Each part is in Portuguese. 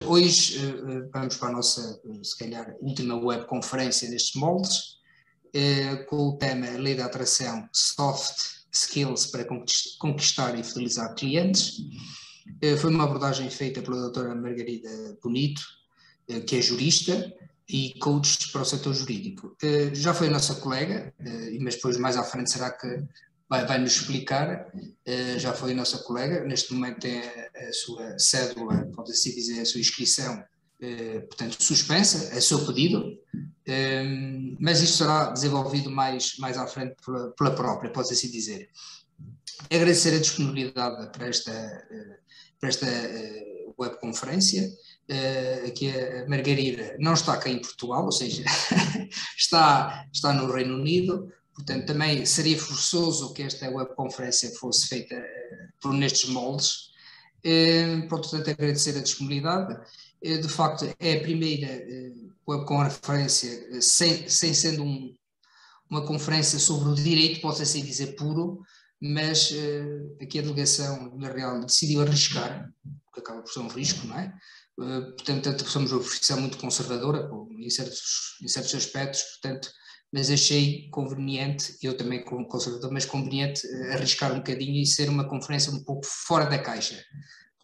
hoje vamos para a nossa, se calhar, última webconferência destes moldes, com o tema Lei da Atração Soft Skills para conquistar e fidelizar clientes. Foi uma abordagem feita pela doutora Margarida Bonito, que é jurista e coach para o setor jurídico. Já foi a nossa colega, mas depois mais à frente será que vai nos explicar. Já foi a nossa colega, neste momento tem a sua cédula, pode assim dizer, a sua inscrição, portanto, suspensa, a seu pedido, mas isto será desenvolvido mais à frente pela própria, pode assim dizer. Agradecer a disponibilidade para esta webconferência. Aqui a Margarida não está cá em Portugal, ou seja, está no Reino Unido, portanto também seria forçoso que esta webconferência fosse feita nestes moldes. Portanto, agradecer a disponibilidade. De facto, é a primeira webconferência, sem sendo uma conferência sobre o direito, posso assim dizer, puro, mas aqui a delegação da Real decidiu arriscar, porque acaba por ser um risco, não é? Portanto, somos uma profissão muito conservadora em certos aspectos, portanto, mas achei conveniente, eu também como conservador, mas conveniente arriscar um bocadinho e ser uma conferência um pouco fora da caixa.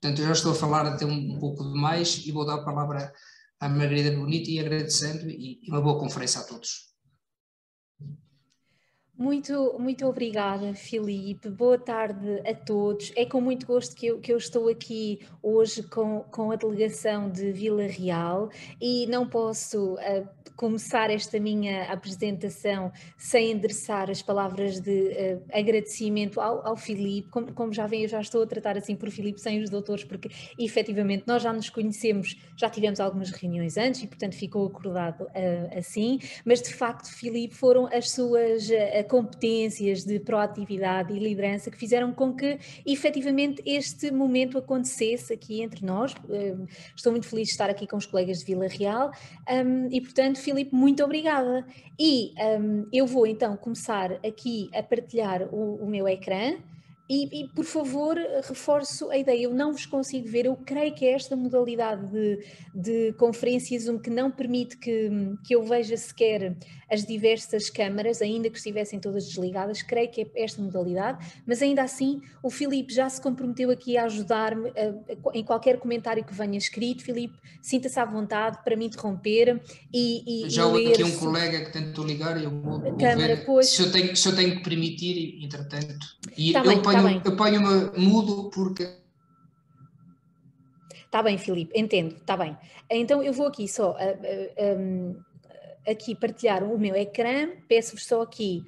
Portanto, eu já estou a falar até um pouco demais e vou dar a palavra à Margarida Bonito e agradecendo e uma boa conferência a todos. Muito obrigada, Filipe. Boa tarde a todos. É com muito gosto que eu estou aqui hoje com a delegação de Vila Real e não posso começar esta minha apresentação sem endereçar as palavras de agradecimento ao Filipe. Como já vem, eu já estou a tratar assim por Filipe sem os doutores, porque efetivamente nós já nos conhecemos, já tivemos algumas reuniões antes e portanto ficou acordado assim, mas de facto, Filipe, foram as suas competências de proatividade e liderança que fizeram com que efetivamente este momento acontecesse aqui entre nós. Estou muito feliz de estar aqui com os colegas de Vila Real e portanto, Filipe, muito obrigada. E eu vou então começar aqui a partilhar o meu ecrã. E, por favor, reforço a ideia, eu não vos consigo ver, eu creio que é esta modalidade de conferência Zoom que não permite que eu veja sequer as diversas câmaras, ainda que estivessem todas desligadas, creio que é esta modalidade, mas ainda assim o Filipe já se comprometeu aqui a ajudar-me em qualquer comentário que venha escrito. Filipe, sinta-se à vontade para me interromper já houve aqui um colega que tentou ligar e eu vou ver pois. se eu tenho que permitir, entretanto. E tá eu ponho-me mudo porque... Está bem, Filipe, entendo, está bem. Então eu vou aqui só aqui partilhar o meu ecrã, peço-vos só aqui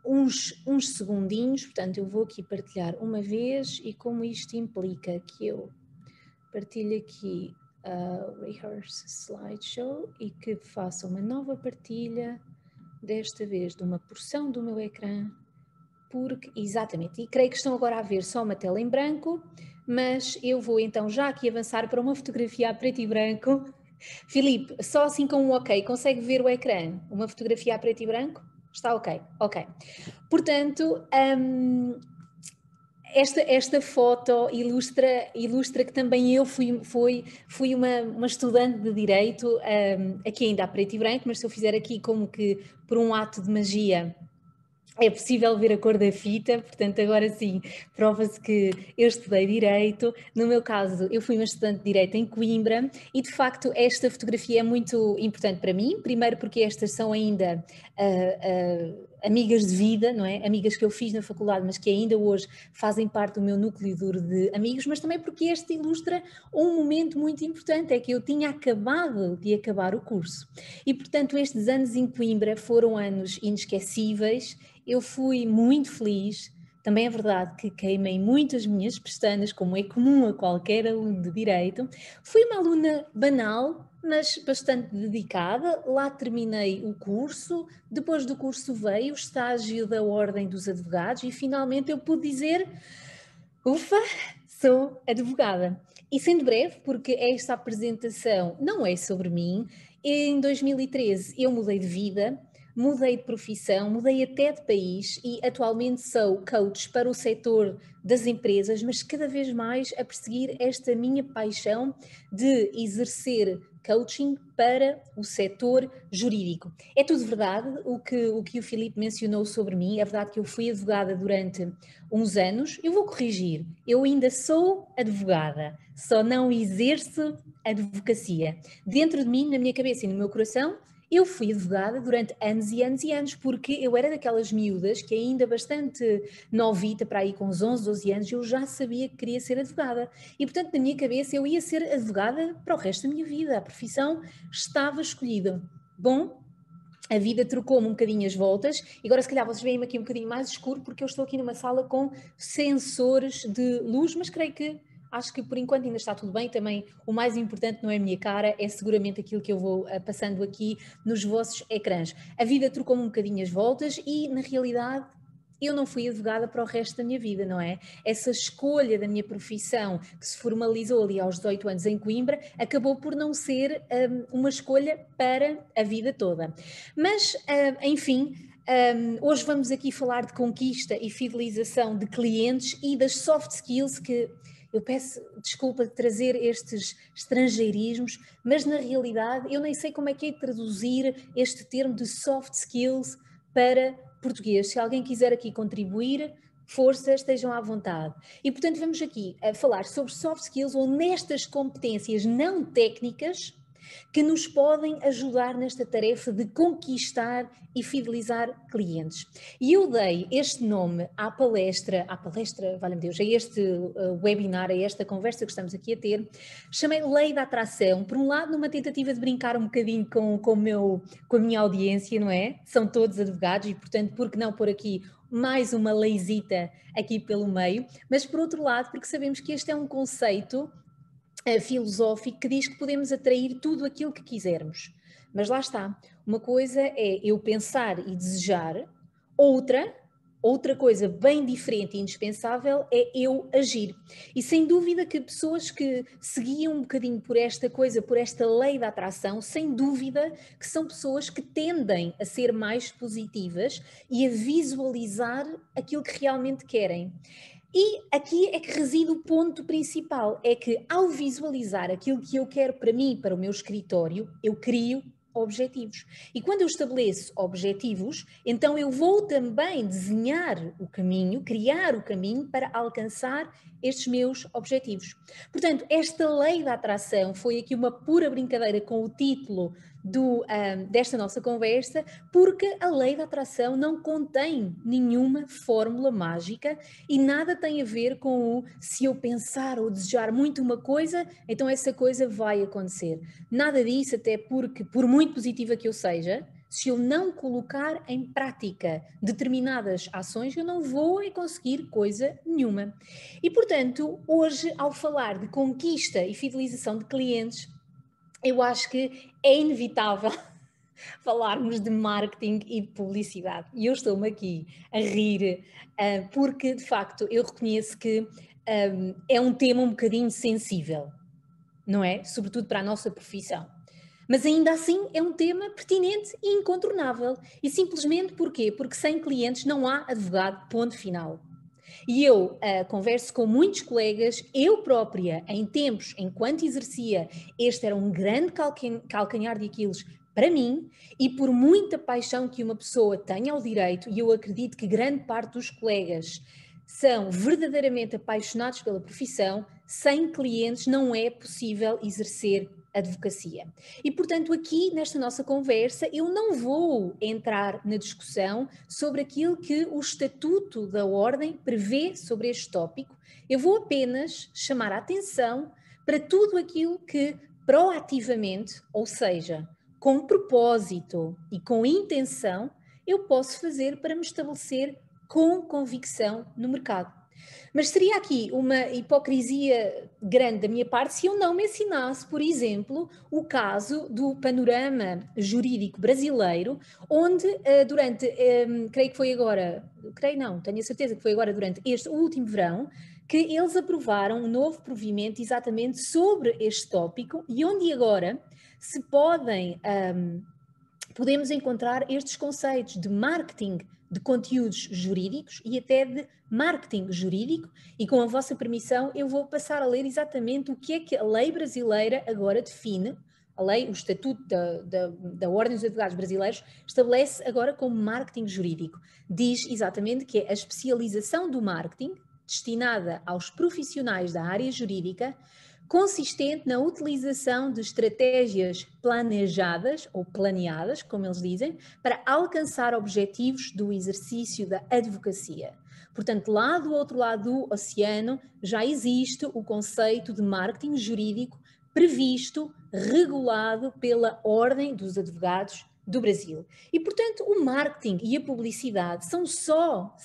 uns segundinhos, portanto eu vou aqui partilhar uma vez e como isto implica que eu partilhe aqui Rehearse Slideshow e que faça uma nova partilha, desta vez de uma porção do meu ecrã, porque, exatamente, e creio que estão agora a ver só uma tela em branco, mas eu vou então já aqui avançar para uma fotografia a preto e branco. Filipe, só assim com um ok, consegue ver o ecrã? Uma fotografia a preto e branco? Está ok, ok. Portanto, esta foto ilustra que também eu fui uma estudante de Direito, aqui ainda a preto e branco, mas se eu fizer aqui como que por um ato de magia é possível ver a cor da fita, portanto agora sim prova-se que eu estudei Direito. No meu caso eu fui uma estudante de Direito em Coimbra e de facto esta fotografia é muito importante para mim, primeiro porque estas são ainda amigas de vida, não é? Amigas que eu fiz na faculdade, mas que ainda hoje fazem parte do meu núcleo duro de amigos, mas também porque este ilustra um momento muito importante, é que eu tinha acabado de acabar o curso e portanto estes anos em Coimbra foram anos inesquecíveis. Eu fui muito feliz, também é verdade que queimei muito as minhas pestanas, como é comum a qualquer aluno de Direito. Fui uma aluna banal, mas bastante dedicada, lá terminei o curso, depois do curso veio o estágio da Ordem dos Advogados e finalmente eu pude dizer, ufa, sou advogada. E sendo breve, porque esta apresentação não é sobre mim, em 2013 eu mudei de vida, mudei de profissão, mudei até de país e atualmente sou coach para o setor das empresas, mas cada vez mais a perseguir esta minha paixão de exercer coaching para o setor jurídico. É tudo verdade o que o Filipe mencionou sobre mim, é verdade que eu fui advogada durante uns anos, eu vou corrigir, eu ainda sou advogada, só não exerço advocacia. Dentro de mim, na minha cabeça e no meu coração, eu fui advogada durante anos e anos e anos, porque eu era daquelas miúdas que ainda bastante novita, para aí com uns 11, 12 anos, eu já sabia que queria ser advogada. E, portanto, na minha cabeça eu ia ser advogada para o resto da minha vida. A profissão estava escolhida. Bom, a vida trocou-me um bocadinho as voltas e agora se calhar vocês veem-me aqui um bocadinho mais escuro porque eu estou aqui numa sala com sensores de luz, mas creio que acho que por enquanto ainda está tudo bem. Também o mais importante não é a minha cara, é seguramente aquilo que eu vou passando aqui nos vossos ecrãs. A vida trocou-me um bocadinho as voltas e, na realidade, eu não fui advogada para o resto da minha vida, não é? Essa escolha da minha profissão, que se formalizou ali aos 18 anos em Coimbra, acabou por não ser uma escolha para a vida toda. Mas, enfim, hoje vamos aqui falar de conquista e fidelização de clientes e das soft skills que... Eu peço desculpa de trazer estes estrangeirismos, mas na realidade eu nem sei como é que é de traduzir este termo de soft skills para português. Se alguém quiser aqui contribuir, força, estejam à vontade. E portanto vamos aqui a falar sobre soft skills ou nestas competências não técnicas que nos podem ajudar nesta tarefa de conquistar e fidelizar clientes. E eu dei este nome à palestra, valha-me Deus, a este webinar, a esta conversa que estamos aqui a ter, chamei Lei da Atração, por um lado numa tentativa de brincar um bocadinho com a minha audiência, não é? São todos advogados e portanto, por que não pôr aqui mais uma leizita aqui pelo meio, mas por outro lado, porque sabemos que este é um conceito filosófico que diz que podemos atrair tudo aquilo que quisermos. Mas lá está, uma coisa é eu pensar e desejar, outra coisa bem diferente e indispensável é eu agir. E sem dúvida que pessoas que seguiam um bocadinho por esta coisa, por esta lei da atração, sem dúvida que são pessoas que tendem a ser mais positivas e a visualizar aquilo que realmente querem. E aqui é que reside o ponto principal, é que ao visualizar aquilo que eu quero para mim, para o meu escritório, eu crio objetivos. E quando eu estabeleço objetivos, então eu vou também desenhar o caminho, criar o caminho para alcançar estes meus objetivos. Portanto, esta lei da atração foi aqui uma pura brincadeira com o título desta nossa conversa, porque a lei da atração não contém nenhuma fórmula mágica e nada tem a ver com o se eu pensar ou desejar muito uma coisa, então essa coisa vai acontecer. Nada disso, até porque, por muito positiva que eu seja, se eu não colocar em prática determinadas ações, eu não vou conseguir coisa nenhuma. E, portanto, hoje, ao falar de conquista e fidelização de clientes, eu acho que é inevitável falarmos de marketing e de publicidade. E eu estou-me aqui a rir, porque, de facto, eu reconheço que é um tema um bocadinho sensível, não é? Sobretudo para a nossa profissão. Mas ainda assim é um tema pertinente e incontornável. E simplesmente porquê? Porque sem clientes não há advogado, ponto final. E eu converso com muitos colegas, eu própria, em tempos, enquanto exercia, este era um grande calcanhar de Aquiles para mim, e por muita paixão que uma pessoa tenha ao direito, e eu acredito que grande parte dos colegas são verdadeiramente apaixonados pela profissão, sem clientes não é possível exercer advocacia. E, portanto, aqui nesta nossa conversa, eu não vou entrar na discussão sobre aquilo que o Estatuto da Ordem prevê sobre este tópico, eu vou apenas chamar a atenção para tudo aquilo que proativamente, ou seja, com propósito e com intenção, eu posso fazer para me estabelecer com convicção no mercado. Mas seria aqui uma hipocrisia grande da minha parte se eu não mencionasse, por exemplo, o caso do panorama jurídico brasileiro, onde creio que foi agora, tenho a certeza que foi agora durante este último verão, que eles aprovaram um novo provimento exatamente sobre este tópico e onde agora se podem podemos encontrar estes conceitos de marketing de conteúdos jurídicos e até de marketing jurídico, e com a vossa permissão eu vou passar a ler exatamente o que é que a lei brasileira agora define. A lei, o Estatuto da Ordem dos Advogados Brasileiros estabelece agora como marketing jurídico. Diz exatamente que é a especialização do marketing destinada aos profissionais da área jurídica, consistente na utilização de estratégias planejadas ou planeadas, como eles dizem, para alcançar objetivos do exercício da advocacia. Portanto, lá do outro lado do oceano já existe o conceito de marketing jurídico previsto, regulado pela Ordem dos Advogados do Brasil. E, portanto, o marketing e a publicidade são só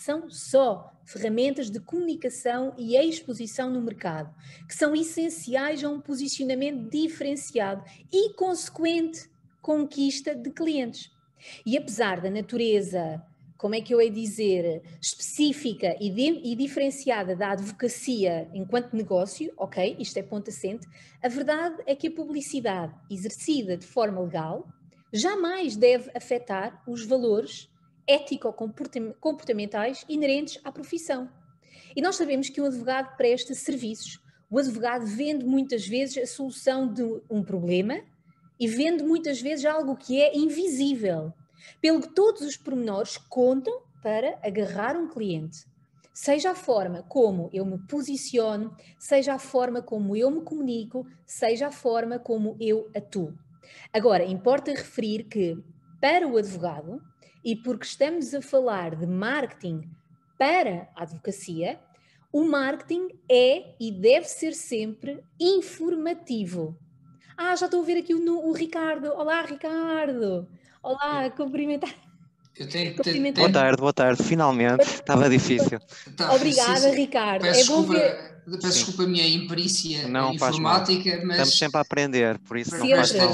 ferramentas de comunicação e exposição no mercado, que são essenciais a um posicionamento diferenciado e consequente conquista de clientes. E apesar da natureza, como é que eu hei dizer, específica e diferenciada da advocacia enquanto negócio, ok, isto é ponto assente, a verdade é que a publicidade exercida de forma legal jamais deve afetar os valores ético-comportamentais inerentes à profissão. E nós sabemos que um advogado presta serviços. O advogado vende muitas vezes a solução de um problema e vende muitas vezes algo que é invisível, pelo que todos os pormenores contam para agarrar um cliente. Seja a forma como eu me posiciono, seja a forma como eu me comunico, seja a forma como eu atuo. Agora, importa referir que, para o advogado, e porque estamos a falar de marketing para a advocacia, o marketing é e deve ser sempre informativo. Já estou a ver aqui o Ricardo. Olá, Ricardo. Olá, cumprimentar. Boa tarde, finalmente, estava difícil. Obrigada, Ricardo. Peço desculpa a minha imperícia informática, mas... Estamos sempre a aprender, por isso não faz mal.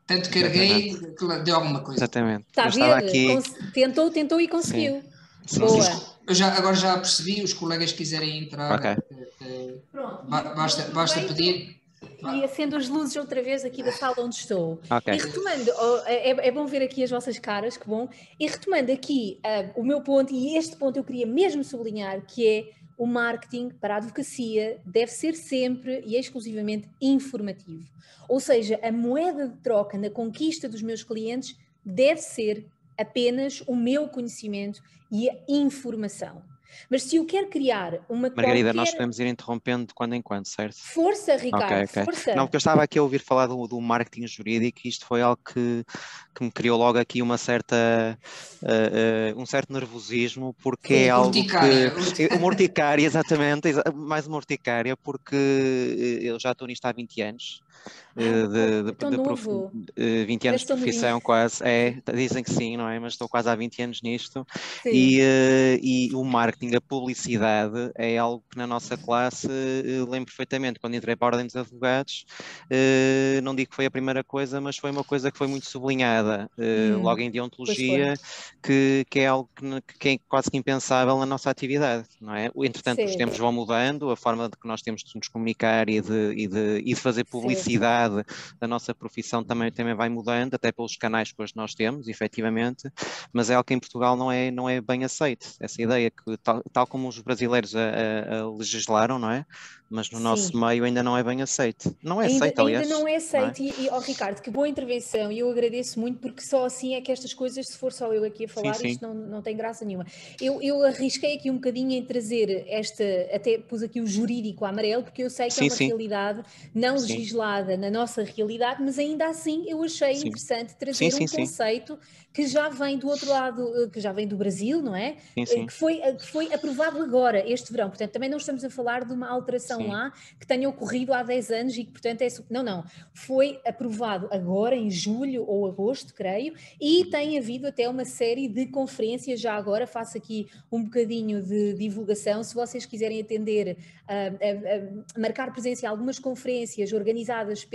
Tanto carreguei que deu alguma coisa. Exatamente. Está a ver? Aqui... Tentou e conseguiu. Sim. Boa. Agora já percebi, os colegas quiserem entrar, Pronto. basta pedir... E acendo as luzes outra vez aqui da sala onde estou. Okay. E retomando, é bom ver aqui as vossas caras, que bom. E retomando aqui o meu ponto, e este ponto eu queria mesmo sublinhar, que é o marketing para a advocacia deve ser sempre e exclusivamente informativo. Ou seja, a moeda de troca na conquista dos meus clientes deve ser apenas o meu conhecimento e a informação. Mas se eu quero criar uma Margarida, nós podemos ir interrompendo de quando em quando, certo? Força, Ricardo, okay. Força. Não, porque eu estava aqui a ouvir falar do marketing jurídico e isto foi algo que me criou logo aqui uma certa, um certo nervosismo, porque é algo que... Uma urticária, exatamente, mais uma urticária, porque eu já estou nisto há 20 anos. 20 anos de profissão quase, dizem que sim, não é? Mas estou quase há 20 anos nisto e o marketing, a publicidade é algo que na nossa classe lembro perfeitamente, quando entrei para a Ordem dos Advogados, não digo que foi a primeira coisa, mas foi uma coisa que foi muito sublinhada logo em deontologia, que é algo que é quase que impensável na nossa atividade, não é? Entretanto, os tempos vão mudando, a forma de que nós temos de nos comunicar e de fazer publicidade da nossa profissão também vai mudando, até pelos canais que hoje nós temos, efetivamente, mas é algo que em Portugal não é bem aceito, essa ideia que tal como os brasileiros a legislaram, não é? Mas no nosso meio ainda não é bem aceito. Não é aceito, aliás. Ainda não é aceito. Não é? E Ricardo, que boa intervenção, e eu agradeço muito, porque só assim é que estas coisas, se for só eu aqui a falar, sim. isto não tem graça nenhuma. Eu arrisquei aqui um bocadinho em trazer até pus aqui o jurídico amarelo, porque eu sei que é uma realidade não legislada na nossa realidade, mas ainda assim eu achei interessante trazer conceito que já vem do outro lado, que já vem do Brasil, não é? Que foi aprovado agora, este verão. Portanto, também não estamos a falar de uma alteração lá que tenha ocorrido há 10 anos e que, portanto, não. Foi aprovado agora, em julho ou agosto, creio, e tem havido até uma série de conferências. Já agora faço aqui um bocadinho de divulgação. Se vocês quiserem atender, marcar presença em algumas conferências organizadas organizadas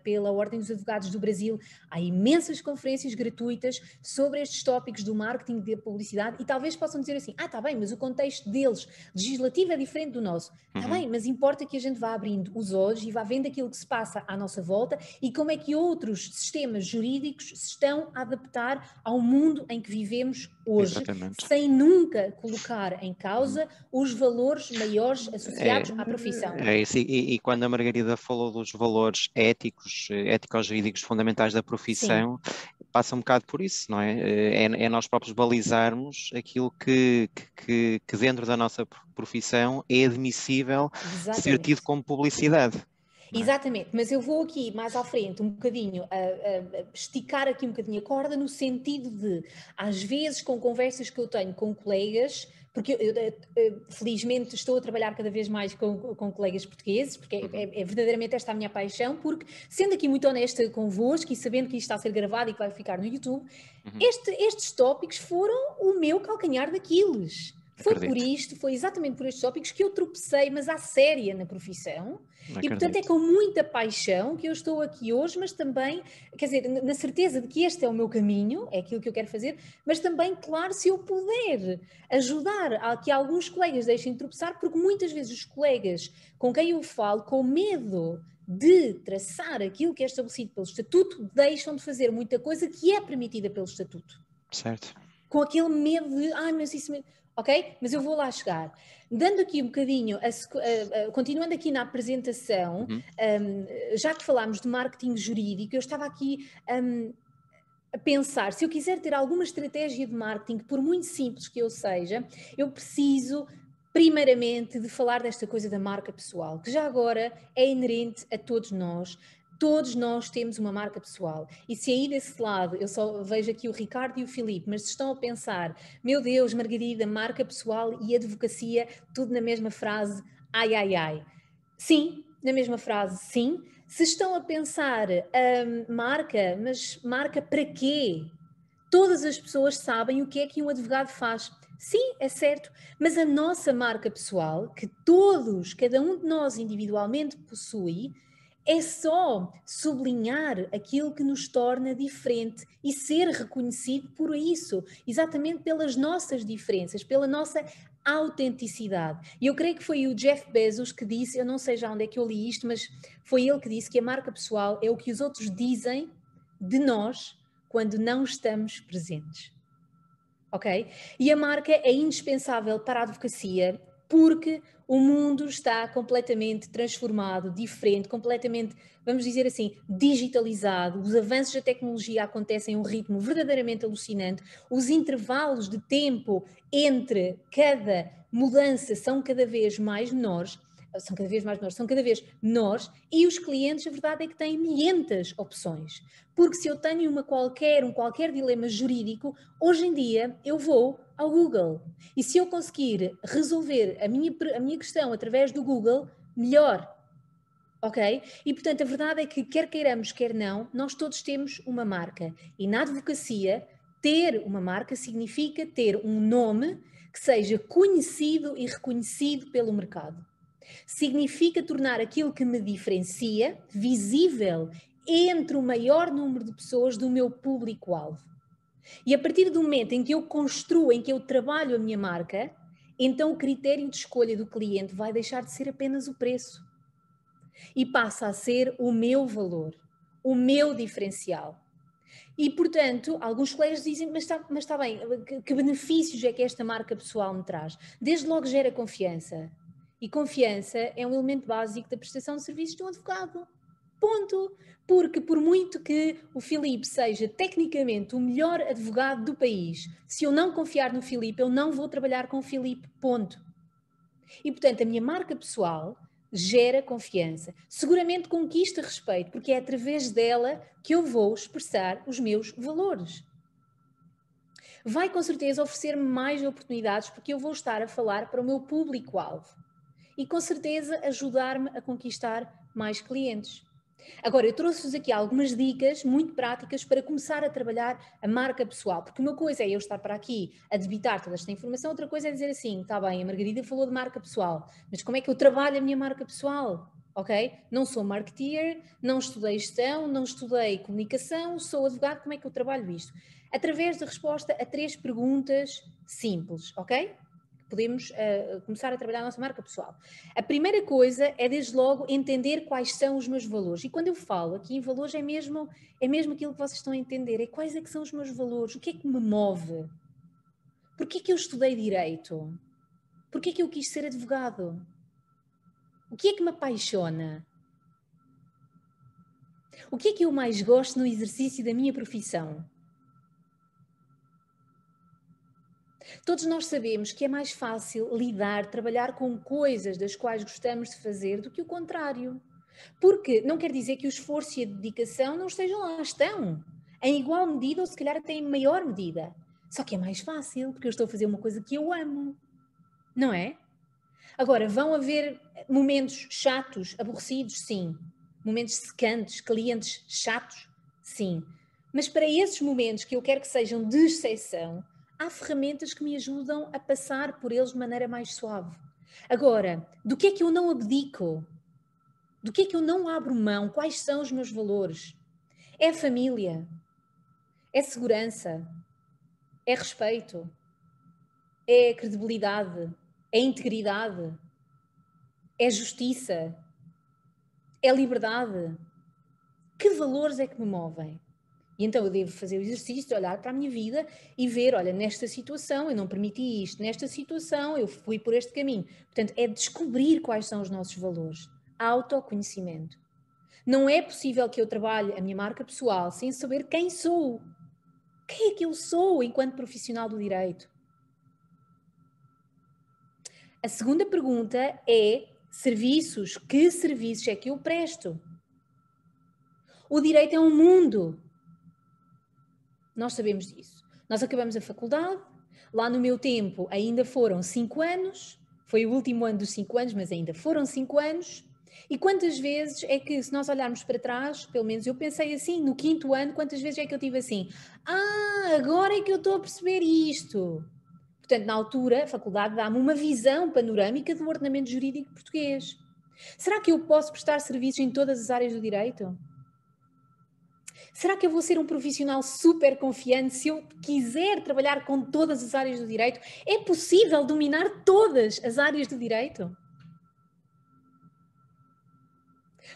pela Ordem dos Advogados do Brasil. Há imensas conferências gratuitas sobre estes tópicos do marketing de publicidade e talvez possam dizer assim, está bem, mas o contexto deles, legislativo, é diferente do nosso. Está bem, mas importa que a gente vá abrindo os olhos e vá vendo aquilo que se passa à nossa volta e como é que outros sistemas jurídicos se estão a adaptar ao mundo em que vivemos hoje, exatamente, sem nunca colocar em causa os valores maiores associados à profissão. É isso, e quando a Margarida falou dos valores ético-jurídicos fundamentais da profissão, sim, passa um bocado por isso, não é? É nós próprios balizarmos aquilo que dentro da nossa profissão é admissível, exatamente, ser tido como publicidade. Exatamente, mas eu vou aqui mais à frente um bocadinho, esticar aqui um bocadinho a corda no sentido de, às vezes com conversas que eu tenho com colegas, porque eu felizmente estou a trabalhar cada vez mais com colegas portugueses, porque é verdadeiramente esta a minha paixão, porque sendo aqui muito honesta convosco e sabendo que isto está a ser gravado e que vai ficar no YouTube, estes tópicos foram o meu calcanhar daqueles. Foi exatamente por estes tópicos que eu tropecei, mas à séria na profissão. E portanto é com muita paixão que eu estou aqui hoje, mas também, quer dizer, na certeza de que este é o meu caminho, é aquilo que eu quero fazer, mas também, claro, se eu puder ajudar a que alguns colegas deixem de tropeçar, porque muitas vezes os colegas com quem eu falo, com medo de traçar aquilo que é estabelecido pelo Estatuto, deixam de fazer muita coisa que é permitida pelo Estatuto. Certo. Com aquele medo de, mas isso... Ok? Mas eu vou lá chegar. Dando aqui um bocadinho, continuando aqui na apresentação, já que falámos de marketing jurídico, eu estava aqui a pensar, se eu quiser ter alguma estratégia de marketing, por muito simples que eu seja, eu preciso, primeiramente, de falar desta coisa da marca pessoal, que já agora é inerente a todos nós. Todos nós temos uma marca pessoal. E se aí desse lado, eu só vejo aqui o Ricardo e o Filipe, mas se estão a pensar, meu Deus, Margarida, marca pessoal e advocacia, tudo na mesma frase, ai, ai, ai. Sim, na mesma frase, sim. Se estão a pensar, marca, mas marca para quê? Todas as pessoas sabem o que é que um advogado faz. Sim, é certo, mas a nossa marca pessoal, que cada um de nós individualmente possui, é só sublinhar aquilo que nos torna diferente e ser reconhecido por isso, exatamente pelas nossas diferenças, pela nossa autenticidade. E eu creio que foi o Jeff Bezos que disse, eu não sei já onde é que eu li isto, mas foi ele que disse que a marca pessoal é o que os outros dizem de nós quando não estamos presentes. Ok? E a marca é indispensável para a advocacia porque o mundo está completamente transformado, diferente, completamente, vamos dizer assim, digitalizado. Os avanços da tecnologia acontecem a um ritmo verdadeiramente alucinante. Os intervalos de tempo entre cada mudança são cada vez menores, e os clientes, a verdade é que têm milhentas opções. Porque se eu tenho um qualquer dilema jurídico, hoje em dia eu vou ao Google. E se eu conseguir resolver a minha questão através do Google, melhor. Ok? E portanto a verdade é que quer queiramos, quer não, nós todos temos uma marca. E na advocacia, ter uma marca significa ter um nome que seja conhecido e reconhecido pelo mercado. Significa tornar aquilo que me diferencia visível entre o maior número de pessoas do meu público-alvo. E a partir do momento em que eu construo, em que eu trabalho a minha marca, então o critério de escolha do cliente vai deixar de ser apenas o preço e passa a ser o meu valor, o meu diferencial. E, portanto, alguns colegas dizem, mas está bem, que benefícios é que esta marca pessoal me traz? Desde logo gera confiança. E confiança é um elemento básico da prestação de serviços de um advogado. Ponto. Porque por muito que o Filipe seja tecnicamente o melhor advogado do país, se eu não confiar no Filipe, eu não vou trabalhar com o Filipe. Ponto. E, portanto, a minha marca pessoal gera confiança. Seguramente conquista respeito, porque é através dela que eu vou expressar os meus valores. Vai com certeza oferecer-me mais oportunidades porque eu vou estar a falar para o meu público-alvo. E com certeza ajudar-me a conquistar mais clientes. Agora, eu trouxe-vos aqui algumas dicas muito práticas para começar a trabalhar a marca pessoal, porque uma coisa é eu estar para aqui a debitar toda esta informação, outra coisa é dizer assim, está bem, a Margarida falou de marca pessoal, mas como é que eu trabalho a minha marca pessoal? ok? Não sou marketeer, não estudei gestão, não estudei comunicação, sou advogado, como é que eu trabalho isto? Através da resposta a 3 perguntas simples, ok? Podemos começar a trabalhar a nossa marca pessoal. A primeira coisa é, desde logo, entender quais são os meus valores. E quando eu falo aqui em valores, é mesmo aquilo que vocês estão a entender. É quais é que são os meus valores, o que é que me move? Porquê é que eu estudei Direito? Porquê é que eu quis ser advogado? O que é que me apaixona? O que é que eu mais gosto no exercício da minha profissão? Todos nós sabemos que é mais fácil trabalhar com coisas das quais gostamos de fazer do que o contrário. Porque não quer dizer que o esforço e a dedicação não estejam lá, estão. Em igual medida ou se calhar até em maior medida. Só que é mais fácil, porque eu estou a fazer uma coisa que eu amo. Não é? Agora, vão haver momentos chatos, aborrecidos? Sim. Momentos secantes, clientes chatos? Sim. Mas para esses momentos que eu quero que sejam de exceção, há ferramentas que me ajudam a passar por eles de maneira mais suave. Agora, do que é que eu não abdico? Do que é que eu não abro mão? Quais são os meus valores? É a família? É segurança? É respeito? É credibilidade? É integridade? É justiça? É liberdade? Que valores é que me movem? E então eu devo fazer o exercício de olhar para a minha vida e ver, olha, nesta situação eu não permiti isto, nesta situação eu fui por este caminho. Portanto, é descobrir quais são os nossos valores. Autoconhecimento. Não é possível que eu trabalhe a minha marca pessoal sem saber quem sou. Quem é que eu sou enquanto profissional do direito? A segunda pergunta é serviços. Que serviços é que eu presto? O direito é um mundo. Nós sabemos disso. Nós acabamos a faculdade, lá no meu tempo ainda foram 5 anos, foi o último ano dos 5 anos, mas ainda foram 5 anos. E quantas vezes é que, se nós olharmos para trás, pelo menos eu pensei assim, no 5º ano, quantas vezes é que eu tive assim? Agora é que eu estou a perceber isto. Portanto, na altura, a faculdade dá-me uma visão panorâmica do ordenamento jurídico português. Será que eu posso prestar serviços em todas as áreas do direito? Será que eu vou ser um profissional super confiante se eu quiser trabalhar com todas as áreas do direito? É possível dominar todas as áreas do direito?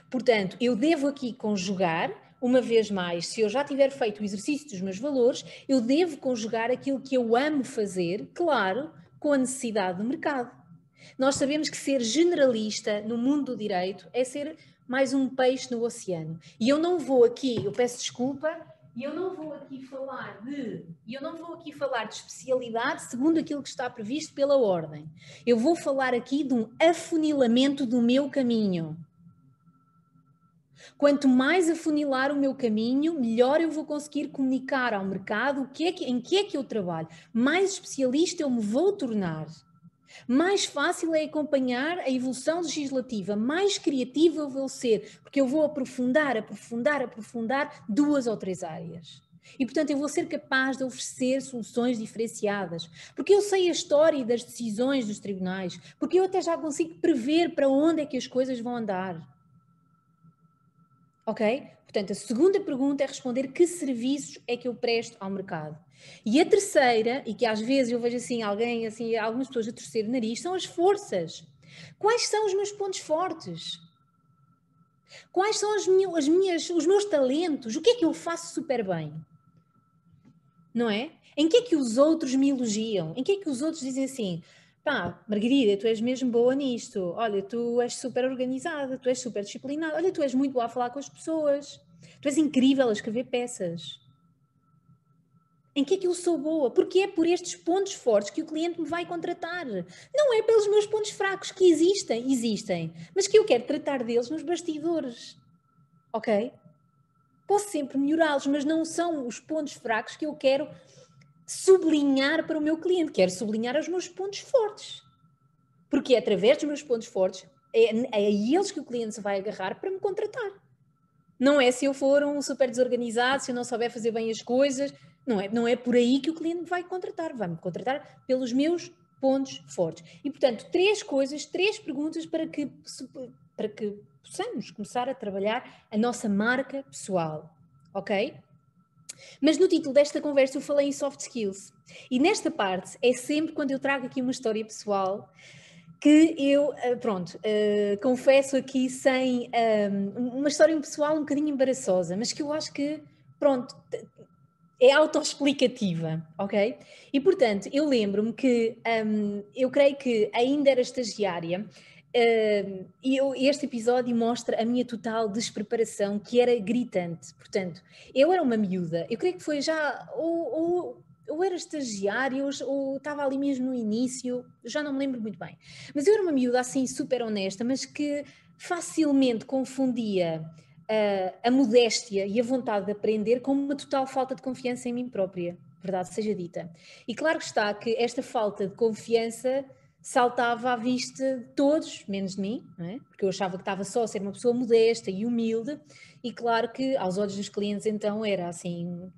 Portanto, eu devo aqui conjugar, uma vez mais, se eu já tiver feito o exercício dos meus valores, eu devo conjugar aquilo que eu amo fazer, claro, com a necessidade do mercado. Nós sabemos que ser generalista no mundo do direito é ser mais um peixe no oceano. E eu não vou aqui, eu peço desculpa, eu não vou aqui falar de especialidade segundo aquilo que está previsto pela ordem. Eu vou falar aqui de um afunilamento do meu caminho. Quanto mais afunilar o meu caminho, melhor eu vou conseguir comunicar ao mercado em que é que eu trabalho. Mais especialista eu me vou tornar. Mais fácil é acompanhar a evolução legislativa, mais criativa eu vou ser, porque eu vou aprofundar 2 ou 3 áreas. E, portanto, eu vou ser capaz de oferecer soluções diferenciadas, porque eu sei a história das decisões dos tribunais, porque eu até já consigo prever para onde é que as coisas vão andar. Ok? Portanto, a segunda pergunta é responder que serviços é que eu presto ao mercado. E a terceira, e que às vezes eu vejo assim algumas pessoas a torcer o nariz, são as forças. Quais são os meus pontos fortes? Quais são os meus talentos? O que é que eu faço super bem? Não é? Em que é que os outros me elogiam? Em que é que os outros dizem assim: pá, Margarida, tu és mesmo boa nisto. Olha, tu és super organizada, tu és super disciplinada. Olha, tu és muito boa a falar com as pessoas. Tu és incrível a escrever peças. Em que é que eu sou boa? Porque é por estes pontos fortes que o cliente me vai contratar. Não é pelos meus pontos fracos, que existem, mas que eu quero tratar deles nos bastidores. Ok? Posso sempre melhorá-los, mas não são os pontos fracos que eu quero sublinhar para o meu cliente. Quero sublinhar os meus pontos fortes. Porque é através dos meus pontos fortes, é a eles que o cliente se vai agarrar para me contratar. Não é se eu for um super desorganizado, se eu não souber fazer bem as coisas. Não é por aí que o cliente me vai contratar. Vai-me contratar pelos meus pontos fortes. E, portanto, 3 perguntas para que possamos começar a trabalhar a nossa marca pessoal, ok? Mas no título desta conversa eu falei em soft skills. E nesta parte é sempre quando eu trago aqui uma história pessoal que eu, confesso aqui sem uma história pessoal um bocadinho embaraçosa, mas que eu acho que, pronto, é autoexplicativa, ok? E, portanto, eu lembro-me que eu creio que ainda era estagiária e este episódio mostra a minha total despreparação, que era gritante. Portanto, eu era uma miúda, eu creio que foi já, ou era estagiária, ou estava ali mesmo no início, já não me lembro muito bem. Mas eu era uma miúda assim super honesta, mas que facilmente confundia a modéstia e a vontade de aprender com uma total falta de confiança em mim própria, verdade seja dita. E claro que está que esta falta de confiança saltava à vista de todos, menos de mim, não é? Porque eu achava que estava só a ser uma pessoa modesta e humilde, e claro que aos olhos dos clientes então era assim,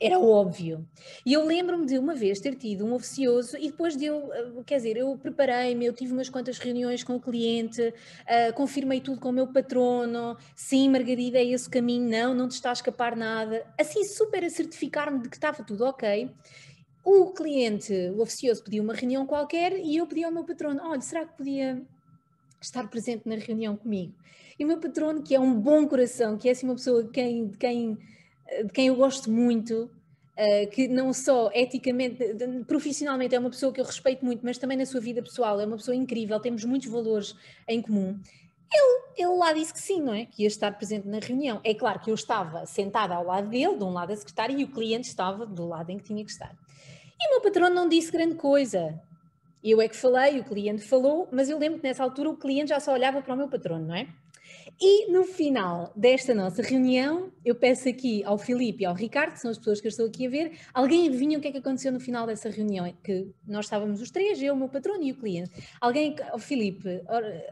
era óbvio. E eu lembro-me de uma vez ter tido um oficioso e depois eu preparei-me, eu tive umas quantas reuniões com o cliente, confirmei tudo com o meu patrono, sim, Margarida, é esse o caminho, não te está a escapar nada, assim super a certificar-me de que estava tudo ok. O cliente, o oficioso, pediu uma reunião qualquer e eu pedi ao meu patrono, olha, será que podia estar presente na reunião comigo? E o meu patrono, que é um bom coração, que é assim uma pessoa de quem eu gosto muito, que não só eticamente, profissionalmente é uma pessoa que eu respeito muito, mas também na sua vida pessoal é uma pessoa incrível, temos muitos valores em comum. Ele lá disse que sim, não é? Que ia estar presente na reunião. É claro que eu estava sentada ao lado dele, de um lado a secretária, e o cliente estava do lado em que tinha que estar. E o meu patrono não disse grande coisa. Eu é que falei, o cliente falou, mas eu lembro que nessa altura o cliente já só olhava para o meu patrono, não é? E no final desta nossa reunião, eu peço aqui ao Filipe e ao Ricardo, que são as pessoas que eu estou aqui a ver, alguém adivinha o que é que aconteceu no final dessa reunião? Que nós estávamos os 3, eu, o meu patrono e o cliente. Alguém, o Filipe,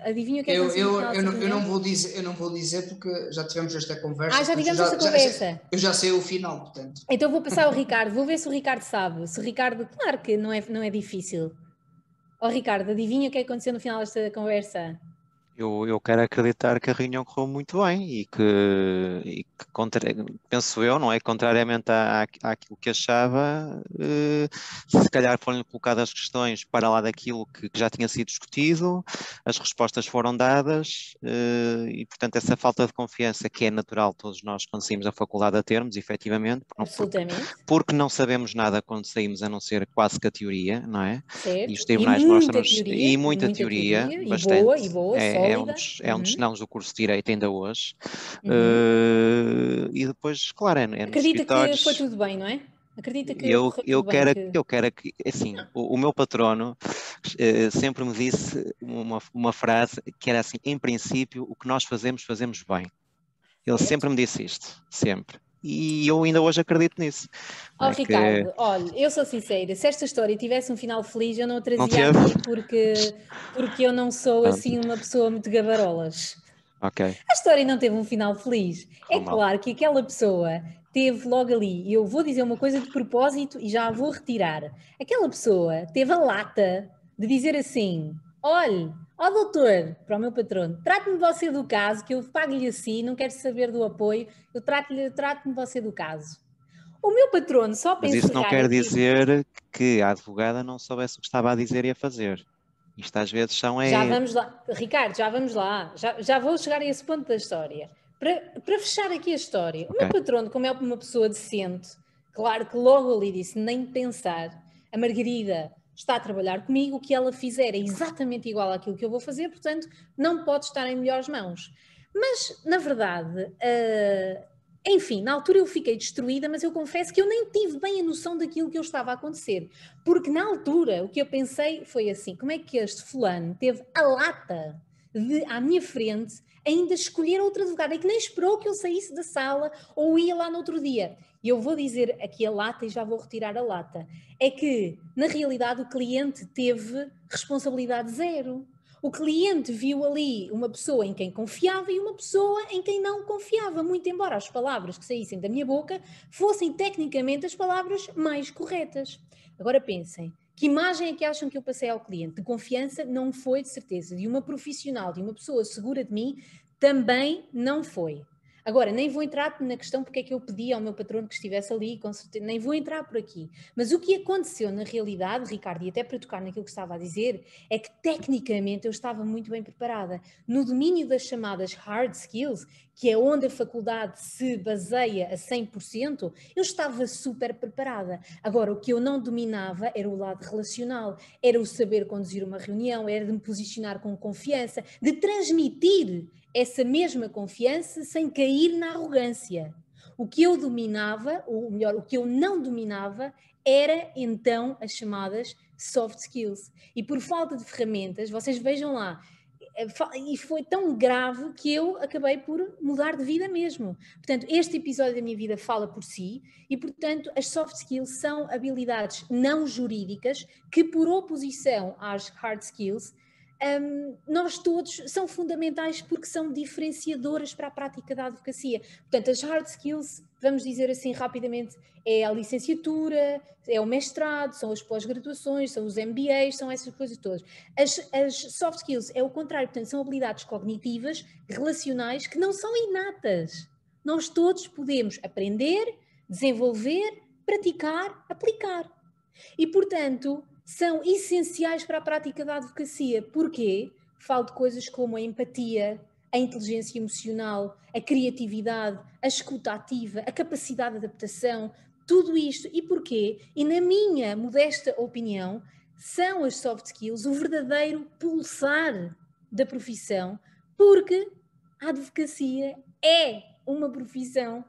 adivinha o que é que aconteceu no final dessa reunião? Eu não vou dizer porque já tivemos esta conversa. Já tivemos esta conversa. Eu já sei o final, portanto. Então vou passar ao Ricardo, vou ver se o Ricardo sabe. Se o Ricardo, claro que não é difícil. Ricardo, adivinha o que é que aconteceu no final desta conversa? Eu quero acreditar que a reunião correu muito bem e que penso eu, não é? Contrariamente àquilo que achava, se calhar foram colocadas questões para lá daquilo que já tinha sido discutido, as respostas foram dadas e, portanto, essa falta de confiança que é natural todos nós quando saímos da faculdade a termos, efetivamente, porque não sabemos nada quando saímos a não ser quase que a teoria, não é? Certo. E os tribunais mostram-nos muita teoria, bastante. E boa, é um dos sinais do curso de Direito ainda hoje. E depois, claro, é nos escritórios. Que foi tudo bem, não é? Acredita que correu tudo bem. Eu quero que, assim, o meu patrono sempre me disse uma frase que era assim, em princípio, o que nós fazemos bem. Ele sempre me disse isto, sempre. E eu ainda hoje acredito nisso. Ricardo, olha, eu sou sincera, se esta história tivesse um final feliz, eu não a trazia aqui porque eu não sou assim uma pessoa muito gabarolas. Okay. A história não teve um final feliz. Claro que aquela pessoa teve logo ali, e eu vou dizer uma coisa de propósito e já a vou retirar. Aquela pessoa teve a lata de dizer assim, olhe, doutor, para o meu patrono, trate-me você do caso, que eu pago-lhe assim, não quero saber do apoio, eu trate-me você do caso. O meu patrono só pensa. Mas isso não quer dizer que a advogada não soubesse o que estava a dizer e a fazer. Isto às vezes são... Já vamos lá, Ricardo, já vamos lá. Já vou chegar a esse ponto da história. Para fechar aqui a história, o meu patrono, como é uma pessoa decente, claro que logo ali disse, nem pensar, a Margarida está a trabalhar comigo, o que ela fizer é exatamente igual àquilo que eu vou fazer, portanto, não pode estar em melhores mãos. Mas, na verdade, enfim, na altura eu fiquei destruída, mas eu confesso que eu nem tive bem a noção daquilo que eu estava a acontecer. Porque na altura o que eu pensei foi assim, como é que este fulano teve a lata de, à minha frente, ainda escolher outro advogado, é que nem esperou que eu saísse da sala ou ia lá no outro dia. E eu vou dizer aqui a lata e já vou retirar a lata. É que, na realidade, o cliente teve responsabilidade zero. O cliente viu ali uma pessoa em quem confiava e uma pessoa em quem não confiava, muito embora as palavras que saíssem da minha boca fossem tecnicamente as palavras mais corretas. Agora pensem, Que imagem é que acham que eu passei ao cliente? De confiança? Não foi, de certeza. De uma profissional, de uma pessoa segura de mim? Também não foi. Agora, nem vou entrar na questão porque é que eu pedi ao meu patrono que estivesse ali, com certeza, nem vou entrar por aqui. Mas o que aconteceu na realidade, Ricardo, e até para tocar naquilo que estava a dizer, é que tecnicamente eu estava muito bem preparada. No domínio das chamadas hard skills, que é onde a faculdade se baseia a 100%, eu estava super preparada. Agora, o que eu não dominava era o lado relacional, era o saber conduzir uma reunião, era de me posicionar com confiança, de transmitir essa mesma confiança sem cair na arrogância. O que eu dominava, ou melhor, o que eu não dominava, era então as chamadas soft skills. E por falta de ferramentas, vocês vejam lá, e foi tão grave que eu acabei por mudar de vida mesmo. Portanto, este episódio da minha vida fala por si e, portanto, as soft skills são habilidades não jurídicas que, por oposição às hard skills, nós todos são fundamentais porque são diferenciadoras para a prática da advocacia. Portanto, as hard skills, vamos dizer assim rapidamente, é a licenciatura, é o mestrado, são as pós-graduações, são os MBAs, são essas coisas todas. As soft skills é o contrário, portanto, são habilidades cognitivas, relacionais, que não são inatas. Nós todos podemos aprender, desenvolver, praticar, aplicar. E, portanto, são essenciais para a prática da advocacia. Porquê? Falo de coisas como a empatia, a inteligência emocional, a criatividade, a escuta ativa, a capacidade de adaptação, tudo isto. E porquê? E na minha modesta opinião, são as soft skills o verdadeiro pulsar da profissão, porque a advocacia é uma profissão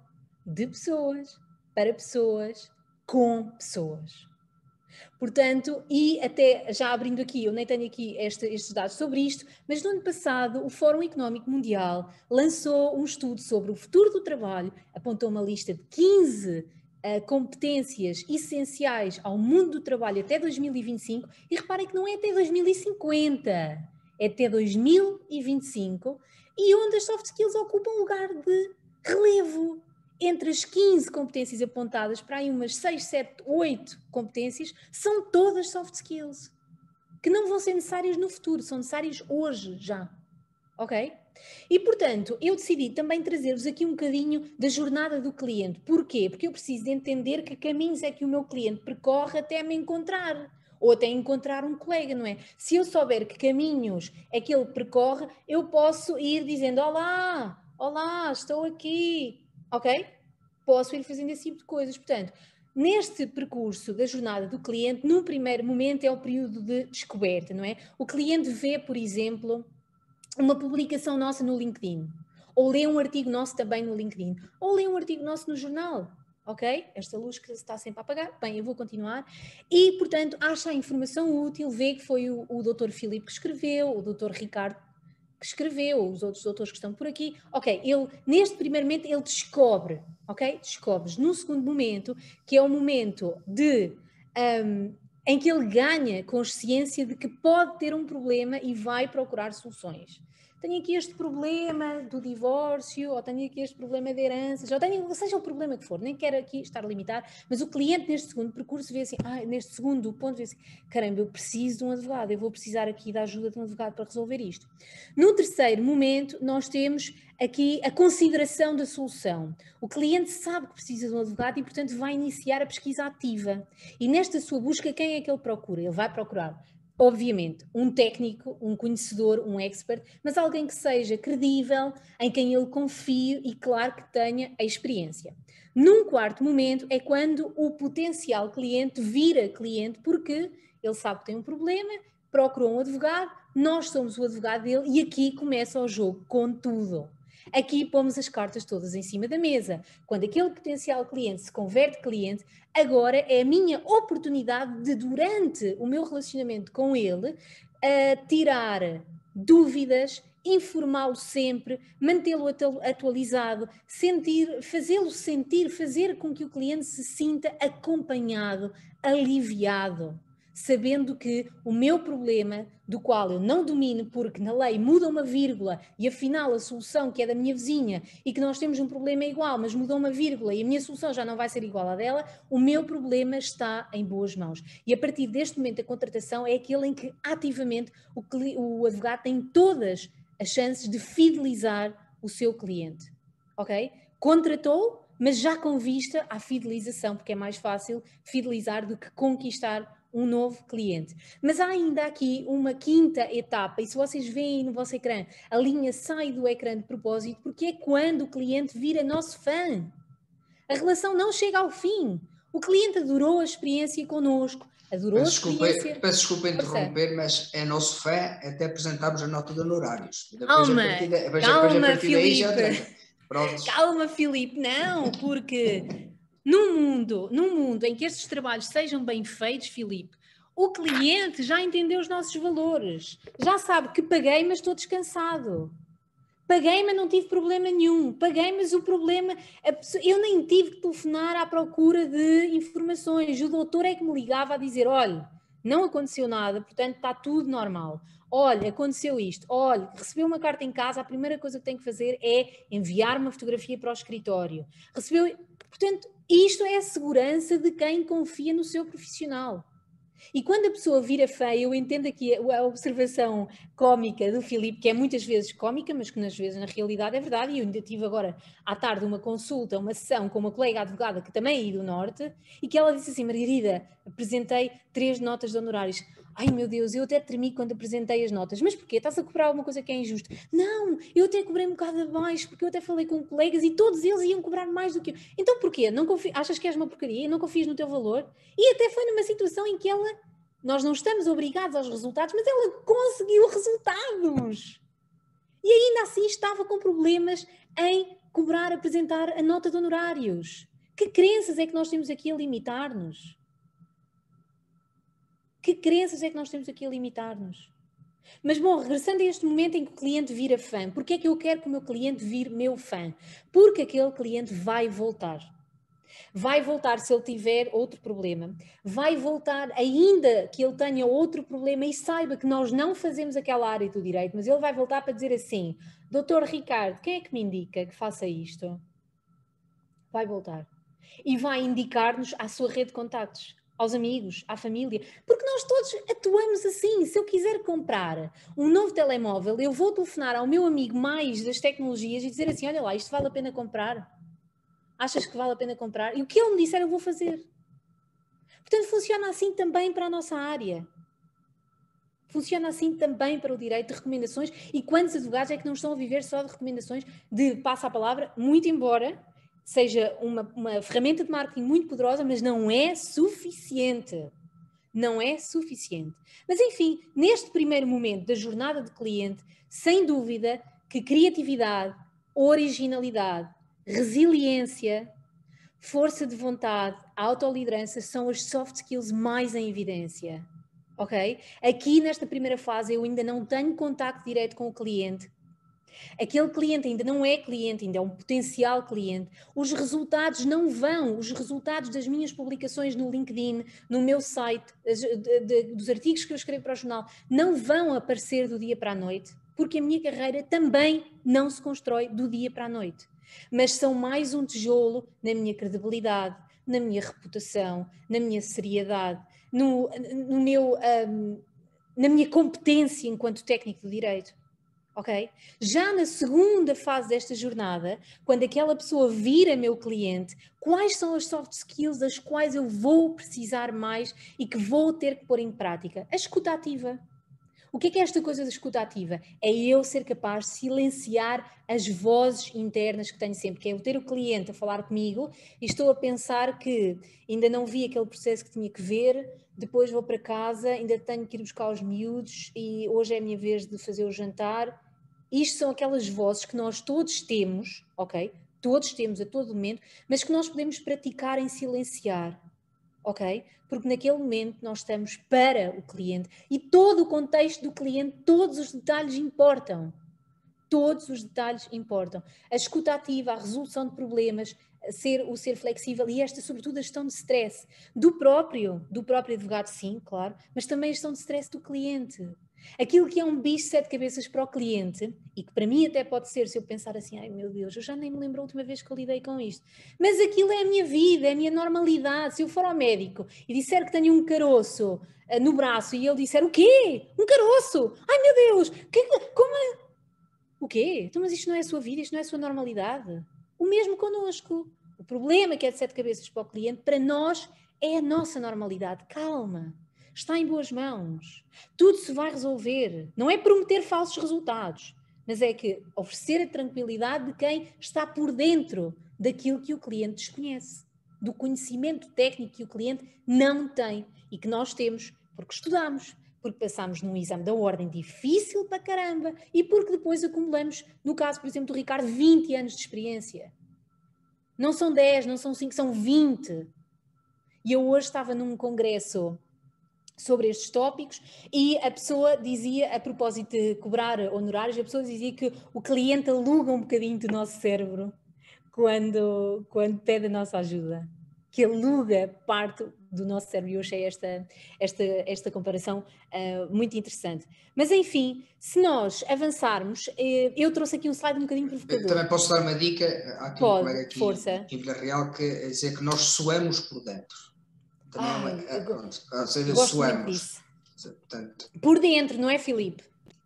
de pessoas, para pessoas, com pessoas. Portanto, e até já abrindo aqui, eu nem tenho aqui estes dados sobre isto, mas no ano passado o Fórum Económico Mundial lançou um estudo sobre o futuro do trabalho, apontou uma lista de 15 competências essenciais ao mundo do trabalho até 2025, e reparem que não é até 2050, é até 2025, e onde as soft skills ocupam um lugar de relevo. Entre as 15 competências apontadas, para aí umas 6, 7, 8 competências, são todas soft skills, que não vão ser necessárias no futuro, são necessárias hoje já, ok? E, portanto, eu decidi também trazer-vos aqui um bocadinho da jornada do cliente. Porquê? Porque eu preciso de entender que caminhos é que o meu cliente percorre até me encontrar, ou até encontrar um colega, não é? Se eu souber que caminhos é que ele percorre, eu posso ir dizendo, olá, olá, estou aqui, ok? Posso ir fazendo esse tipo de coisas. Portanto, neste percurso da jornada do cliente, num primeiro momento é o período de descoberta, não é? O cliente vê, por exemplo, uma publicação nossa no LinkedIn, ou lê um artigo nosso também no LinkedIn, ou lê um artigo nosso no jornal, ok? Esta luz que está sempre a apagar, bem, eu vou continuar, e, portanto, acha a informação útil, vê que foi o Dr. Filipe que escreveu, o Dr. Ricardo que escreveu, os outros doutores que estão por aqui, ok, ele, neste primeiro momento, ele descobre, ok? Descobres. No segundo momento, que é o momento em que ele ganha consciência de que pode ter um problema e vai procurar soluções. Tenho aqui este problema do divórcio, ou tenho aqui este problema de heranças, ou seja o problema que for, nem quero aqui estar a limitar, mas o cliente neste segundo percurso vê assim, neste segundo ponto vê assim, caramba, eu preciso de um advogado, eu vou precisar aqui da ajuda de um advogado para resolver isto. No terceiro momento, nós temos aqui a consideração da solução. O cliente sabe que precisa de um advogado e, portanto, vai iniciar a pesquisa ativa. E nesta sua busca, quem é que ele procura? Ele vai procurar, obviamente, um técnico, um conhecedor, um expert, mas alguém que seja credível, em quem ele confie e, claro, que tenha a experiência. Num quarto momento é quando o potencial cliente vira cliente porque ele sabe que tem um problema, procurou um advogado, nós somos o advogado dele e aqui começa o jogo com tudo. Aqui pomos as cartas todas em cima da mesa. Quando aquele potencial cliente se converte cliente, agora é a minha oportunidade de, durante o meu relacionamento com ele, tirar dúvidas, informá-lo sempre, mantê-lo atualizado, fazê-lo sentir, fazer com que o cliente se sinta acompanhado, aliviado. sabendo que o meu problema, do qual eu não domino porque na lei muda uma vírgula e afinal a solução que é da minha vizinha e que nós temos um problema igual, mas mudou uma vírgula e a minha solução já não vai ser igual à dela, o meu problema está em boas mãos. E a partir deste momento a contratação é aquele em que ativamente o advogado tem todas as chances de fidelizar o seu cliente, ok? Contratou, mas já com vista à fidelização, porque é mais fácil fidelizar do que conquistar um novo cliente. Mas há ainda aqui uma quinta etapa, e se vocês veem no vosso ecrã, a linha sai do ecrã de propósito, porque é quando o cliente vira nosso fã. A relação não chega ao fim. O cliente adorou a experiência connosco, adorou a experiência... Peço desculpa interromper, mas é nosso fã até apresentarmos a nota de honorários. Calma, Filipe. Calma, Filipe, não, porque num mundo em que estes trabalhos sejam bem feitos, Filipe, o cliente já entendeu os nossos valores, já sabe que paguei, mas estou descansado. Paguei, mas não tive problema nenhum. Paguei, mas o problema... Eu nem tive que telefonar à procura de informações. O doutor é que me ligava a dizer, olha, não aconteceu nada, portanto está tudo normal. Olha, aconteceu isto. Olha, recebeu uma carta em casa, a primeira coisa que tem que fazer é enviar uma fotografia para o escritório. Recebeu... Portanto, isto é a segurança de quem confia no seu profissional. E quando a pessoa vira fã, eu entendo aqui a observação cómica do Filipe, que é muitas vezes cómica, mas que nas vezes na realidade é verdade, e eu ainda tive agora à tarde uma consulta, uma sessão com uma colega advogada que também é do Norte, e que ela disse assim, Margarida, apresentei 3 notas de honorários. Ai meu Deus, eu até tremi quando apresentei as notas. Mas porquê? Estás a cobrar alguma coisa que é injusta? Não, eu até cobrei um bocado abaixo, porque eu até falei com colegas e todos eles iam cobrar mais do que eu. Então porquê? Achas que és uma porcaria e não confias no teu valor? E até foi numa situação em que nós não estamos obrigados aos resultados, mas ela conseguiu resultados. E ainda assim estava com problemas em apresentar a nota de honorários. Que crenças é que nós temos aqui a limitar-nos? Que crenças é que nós temos aqui a limitar-nos? Mas bom, regressando a este momento em que o cliente vira fã, porque é que eu quero que o meu cliente vire meu fã? Porque aquele cliente vai voltar. Vai voltar se ele tiver outro problema. Vai voltar ainda que ele tenha outro problema e saiba que nós não fazemos aquela área do direito, mas ele vai voltar para dizer assim, Dr. Ricardo, quem é que me indica que faça isto? Vai voltar. E vai indicar-nos à sua rede de contactos, aos amigos, à família, porque nós todos atuamos assim. Se eu quiser comprar um novo telemóvel, eu vou telefonar ao meu amigo mais das tecnologias e dizer assim, olha lá, isto vale a pena comprar? Achas que vale a pena comprar? E o que ele me disser eu vou fazer. Portanto, funciona assim também para a nossa área. Funciona assim também para o direito de recomendações. E quantos advogados é que não estão a viver só de recomendações, de passa a palavra, muito embora seja uma ferramenta de marketing muito poderosa, mas não é suficiente. Não é suficiente. Mas enfim, neste primeiro momento da jornada de cliente, sem dúvida que criatividade, originalidade, resiliência, força de vontade, autoliderança são as soft skills mais em evidência, ok? Aqui nesta primeira fase eu ainda não tenho contacto direto com o cliente. Aquele cliente ainda não é cliente, ainda é um potencial cliente. Os resultados não vão, os resultados das minhas publicações no LinkedIn, no meu site, dos artigos que eu escrevo para o jornal, não vão aparecer do dia para a noite, porque a minha carreira também não se constrói do dia para a noite. Mas são mais um tijolo na minha credibilidade, na minha reputação, na minha seriedade, na minha competência enquanto técnico de direito. Okay? Já na segunda fase desta jornada, quando aquela pessoa vira meu cliente, quais são as soft skills das quais eu vou precisar mais e que vou ter que pôr em prática? A escuta ativa. O que é esta coisa da escuta ativa? É eu ser capaz de silenciar as vozes internas que tenho sempre, que é eu ter o cliente a falar comigo e estou a pensar que ainda não vi aquele processo que tinha que ver, depois vou para casa, ainda tenho que ir buscar os miúdos e hoje é a minha vez de fazer o jantar. Isto são aquelas vozes que nós todos temos, ok? Todos temos a todo momento, mas que nós podemos praticar em silenciar, ok? Porque naquele momento nós estamos para o cliente e todo o contexto do cliente, todos os detalhes importam. Todos os detalhes importam. A escuta ativa, a resolução de problemas, o ser flexível e esta, sobretudo, a gestão de stress do próprio advogado, sim, claro, mas também a gestão de stress do cliente. Aquilo que é um bicho de 7 cabeças para o cliente, e que para mim até pode ser, se eu pensar assim, ai meu Deus, eu já nem me lembro a última vez que eu lidei com isto, mas aquilo é a minha vida, é a minha normalidade. Se eu for ao médico e disser que tenho um caroço no braço e ele disser, o quê? Um caroço? Ai meu Deus, como é? O quê? Então, mas isto não é a sua vida, isto não é a sua normalidade. O mesmo connosco. O problema que é de 7 cabeças para o cliente, para nós, é a nossa normalidade. Calma. Está em boas mãos. Tudo se vai resolver. Não é prometer falsos resultados, mas é que oferecer a tranquilidade de quem está por dentro daquilo que o cliente desconhece, do conhecimento técnico que o cliente não tem e que nós temos porque estudamos, porque passámos num exame da ordem difícil para caramba e porque depois acumulamos, no caso, por exemplo, do Ricardo, 20 anos de experiência. Não são 10, não são 5, são 20. E eu hoje estava num congresso sobre estes tópicos e a pessoa dizia, a propósito de cobrar honorários, a pessoa dizia que o cliente aluga um bocadinho do nosso cérebro quando pede a nossa ajuda. Que aluga parte do nosso cérebro. E eu achei esta comparação muito interessante. Mas, enfim, se nós avançarmos, eu trouxe aqui um slide um bocadinho provocador. Também posso dar uma dica, há aqui um colega aqui força. em Vila Real que é dizer que nós suamos por dentro. Também ou seja, suamos. Portanto, por dentro, não é, Filipe?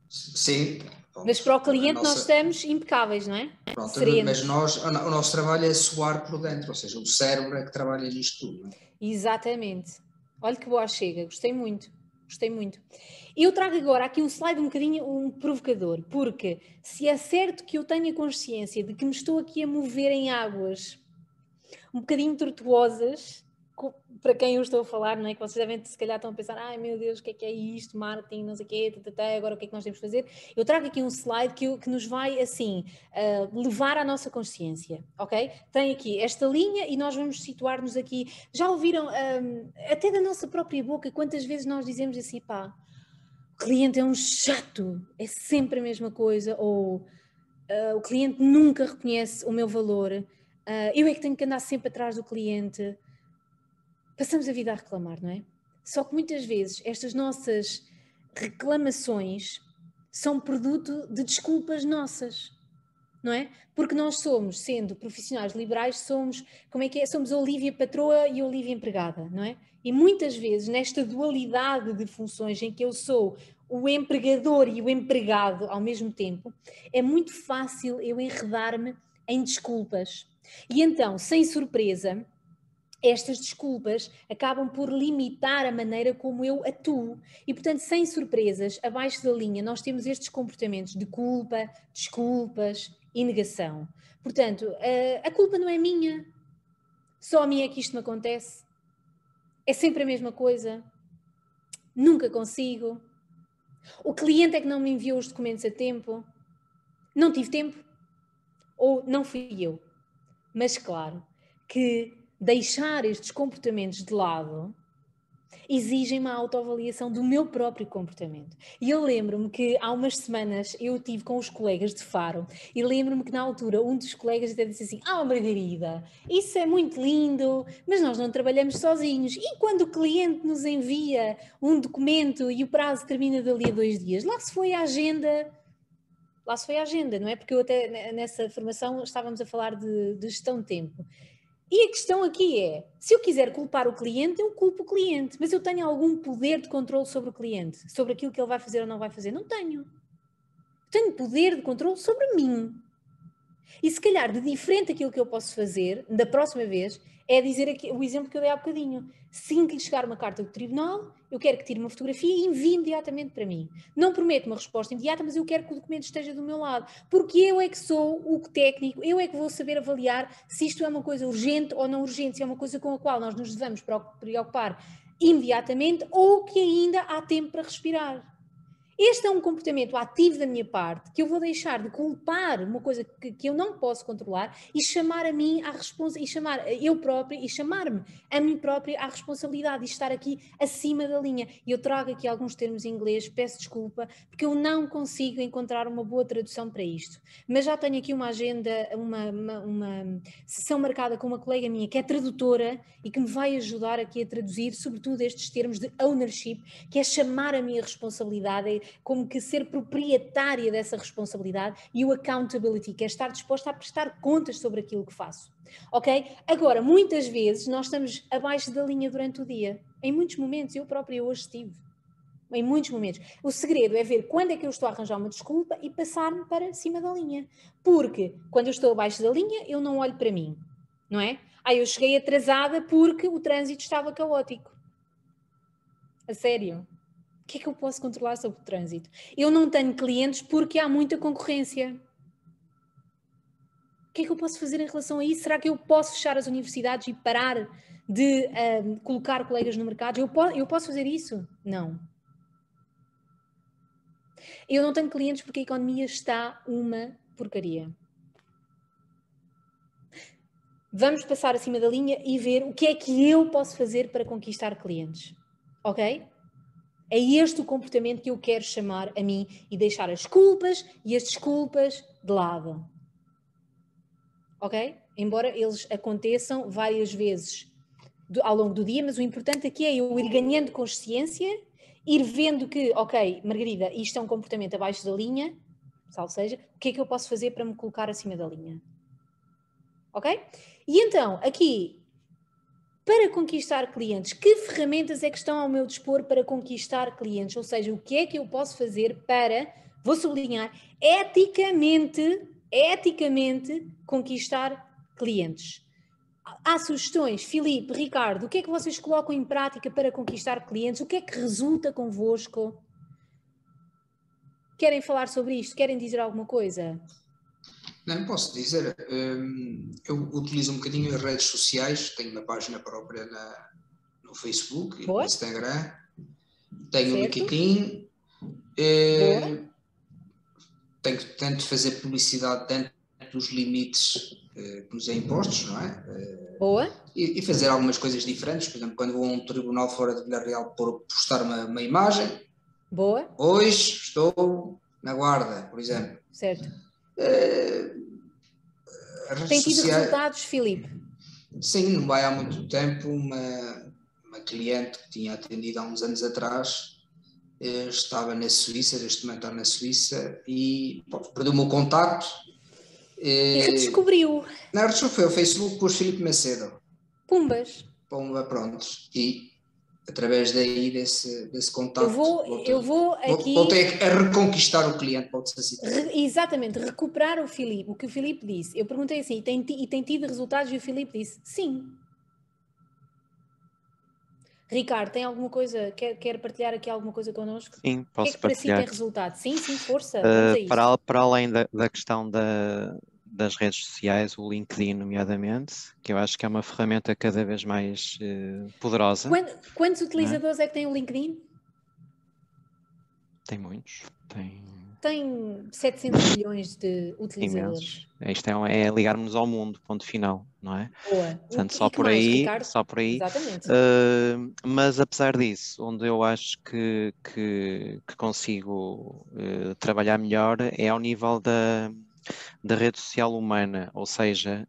Sim. Pronto, mas para o cliente nós estamos impecáveis, não é? Pronto, mas o nosso trabalho é suar por dentro, ou seja, o cérebro é que trabalha nisto tudo. Não é? Exatamente. Olha que boa chega, gostei muito. Eu trago agora aqui um slide um bocadinho provocador, porque se é certo que eu tenho a consciência de que me estou aqui a mover em águas um bocadinho tortuosas, para quem eu estou a falar, não é? Que vocês devem, se calhar, estão a pensar, ai meu Deus, o que é isto, marketing, não sei o quê, agora o que é que nós temos de fazer? Eu trago aqui um slide que nos vai, assim, levar à nossa consciência, ok? Tem aqui esta linha e nós vamos situar-nos aqui. Já ouviram, até da nossa própria boca, quantas vezes nós dizemos assim, pá, o cliente é um chato, é sempre a mesma coisa, ou o cliente nunca reconhece o meu valor, eu é que tenho que andar sempre atrás do cliente. Passamos a vida a reclamar, não é? Só que muitas vezes estas nossas reclamações são produto de desculpas nossas, não é? Porque nós somos, sendo profissionais liberais, somos a Olívia patroa e a Olívia empregada, não é? E muitas vezes nesta dualidade de funções em que eu sou o empregador e o empregado ao mesmo tempo, é muito fácil eu enredar-me em desculpas. E então, sem surpresa, estas desculpas acabam por limitar a maneira como eu atuo. E, portanto, sem surpresas, abaixo da linha, nós temos estes comportamentos de culpa, desculpas e negação. Portanto, a culpa não é minha. Só a mim é que isto me acontece. É sempre a mesma coisa. Nunca consigo. O cliente é que não me enviou os documentos a tempo. Não tive tempo. Ou não fui eu. Mas, claro, que deixar estes comportamentos de lado exigem uma autoavaliação do meu próprio comportamento. E eu lembro-me que há umas semanas eu estive com os colegas de Faro e lembro-me que na altura um dos colegas até disse assim, Margarida, isso é muito lindo, mas nós não trabalhamos sozinhos. E quando o cliente nos envia um documento e o prazo termina dali a 2 dias? Lá se foi a agenda, não é? Porque eu até nessa formação estávamos a falar de gestão de tempo. E a questão aqui é, se eu quiser culpar o cliente, eu culpo o cliente, mas eu tenho algum poder de controle sobre o cliente? Sobre aquilo que ele vai fazer ou não vai fazer? Não tenho. Tenho poder de controle sobre mim. E se calhar de diferente daquilo que eu posso fazer, da próxima vez, é dizer aqui, o exemplo que eu dei há bocadinho. Assim que lhe chegar uma carta do tribunal, eu quero que tire uma fotografia e envie imediatamente para mim. Não prometo uma resposta imediata, mas eu quero que o documento esteja do meu lado. Porque eu é que sou o técnico, eu é que vou saber avaliar se isto é uma coisa urgente ou não urgente, se é uma coisa com a qual nós nos devemos preocupar imediatamente ou que ainda há tempo para respirar. Este é um comportamento ativo da minha parte, que eu vou deixar de culpar uma coisa que eu não posso controlar e chamar a mim à responsabilidade, e chamar eu própria e chamar-me a mim própria à responsabilidade e estar aqui acima da linha. E eu trago aqui alguns termos em inglês, peço desculpa, porque eu não consigo encontrar uma boa tradução para isto. Mas já tenho aqui uma agenda, uma sessão marcada com uma colega minha que é tradutora e que me vai ajudar aqui a traduzir, sobretudo estes termos de ownership, que é chamar a minha responsabilidade, como que ser proprietária dessa responsabilidade, e o accountability, que é estar disposta a prestar contas sobre aquilo que faço. Ok? Agora, muitas vezes nós estamos abaixo da linha durante o dia. Em muitos momentos, eu própria hoje estive. Em muitos momentos. O segredo é ver quando é que eu estou a arranjar uma desculpa e passar-me para cima da linha. Porque quando eu estou abaixo da linha, eu não olho para mim. Não é? Eu cheguei atrasada porque o trânsito estava caótico. A sério. O que é que eu posso controlar sobre o trânsito? Eu não tenho clientes porque há muita concorrência. O que é que eu posso fazer em relação a isso? Será que eu posso fechar as universidades e parar de colocar colegas no mercado? Eu posso fazer isso? Não. Eu não tenho clientes porque a economia está uma porcaria. Vamos passar acima da linha e ver o que é que eu posso fazer para conquistar clientes. Ok? É este o comportamento que eu quero chamar a mim e deixar as culpas e as desculpas de lado. Ok? Embora eles aconteçam várias vezes ao longo do dia, mas o importante aqui é eu ir ganhando consciência, ir vendo que, ok, Margarida, isto é um comportamento abaixo da linha, ou seja, o que é que eu posso fazer para me colocar acima da linha? Ok? E então, aqui, para conquistar clientes, que ferramentas é que estão ao meu dispor para conquistar clientes? Ou seja, o que é que eu posso fazer para, vou sublinhar, eticamente conquistar clientes? Há sugestões? Filipe, Ricardo, o que é que vocês colocam em prática para conquistar clientes? O que é que resulta convosco? Querem falar sobre isto? Querem dizer alguma coisa? Não, posso dizer, eu utilizo um bocadinho as redes sociais, tenho uma página própria no Facebook e no Instagram, tenho o LinkedIn, tento fazer publicidade dentro dos limites que nos é impostos, não é? Boa. E fazer algumas coisas diferentes, por exemplo, quando vou a um tribunal fora de Vila Real postar uma imagem. Boa. Hoje estou na guarda, por exemplo. Certo. Tem tido resultados, Filipe? Sim, não vai há muito tempo, uma cliente que tinha atendido há uns anos atrás, estava na Suíça, neste momento está na Suíça, e perdeu o meu contacto. E redescobriu. Não, foi o Facebook por Filipe Macedo. Pumbas. Pumba, pronto. E através daí desse contacto voltei a reconquistar o cliente, pode-se assim dizer. Exatamente, recuperar o que o Filipe disse. Eu perguntei assim, e tem tido resultados? E o Filipe disse, sim. Ricardo, tem alguma coisa, quer partilhar aqui alguma coisa connosco? Sim, posso partilhar. O que é que para si tem resultado? Sim, força, vamos a isso. Para além da questão das redes sociais, o LinkedIn nomeadamente, que eu acho que é uma ferramenta cada vez mais poderosa. Quantos utilizadores é que tem o LinkedIn? Tem muitos. Tem 700 milhões de utilizadores. Imensos. Isto é ligarmos ao mundo, ponto final, não é? Boa. Portanto, só por aí. Exatamente. Mas apesar disso, onde eu acho que consigo trabalhar melhor é ao nível da rede social humana, ou seja,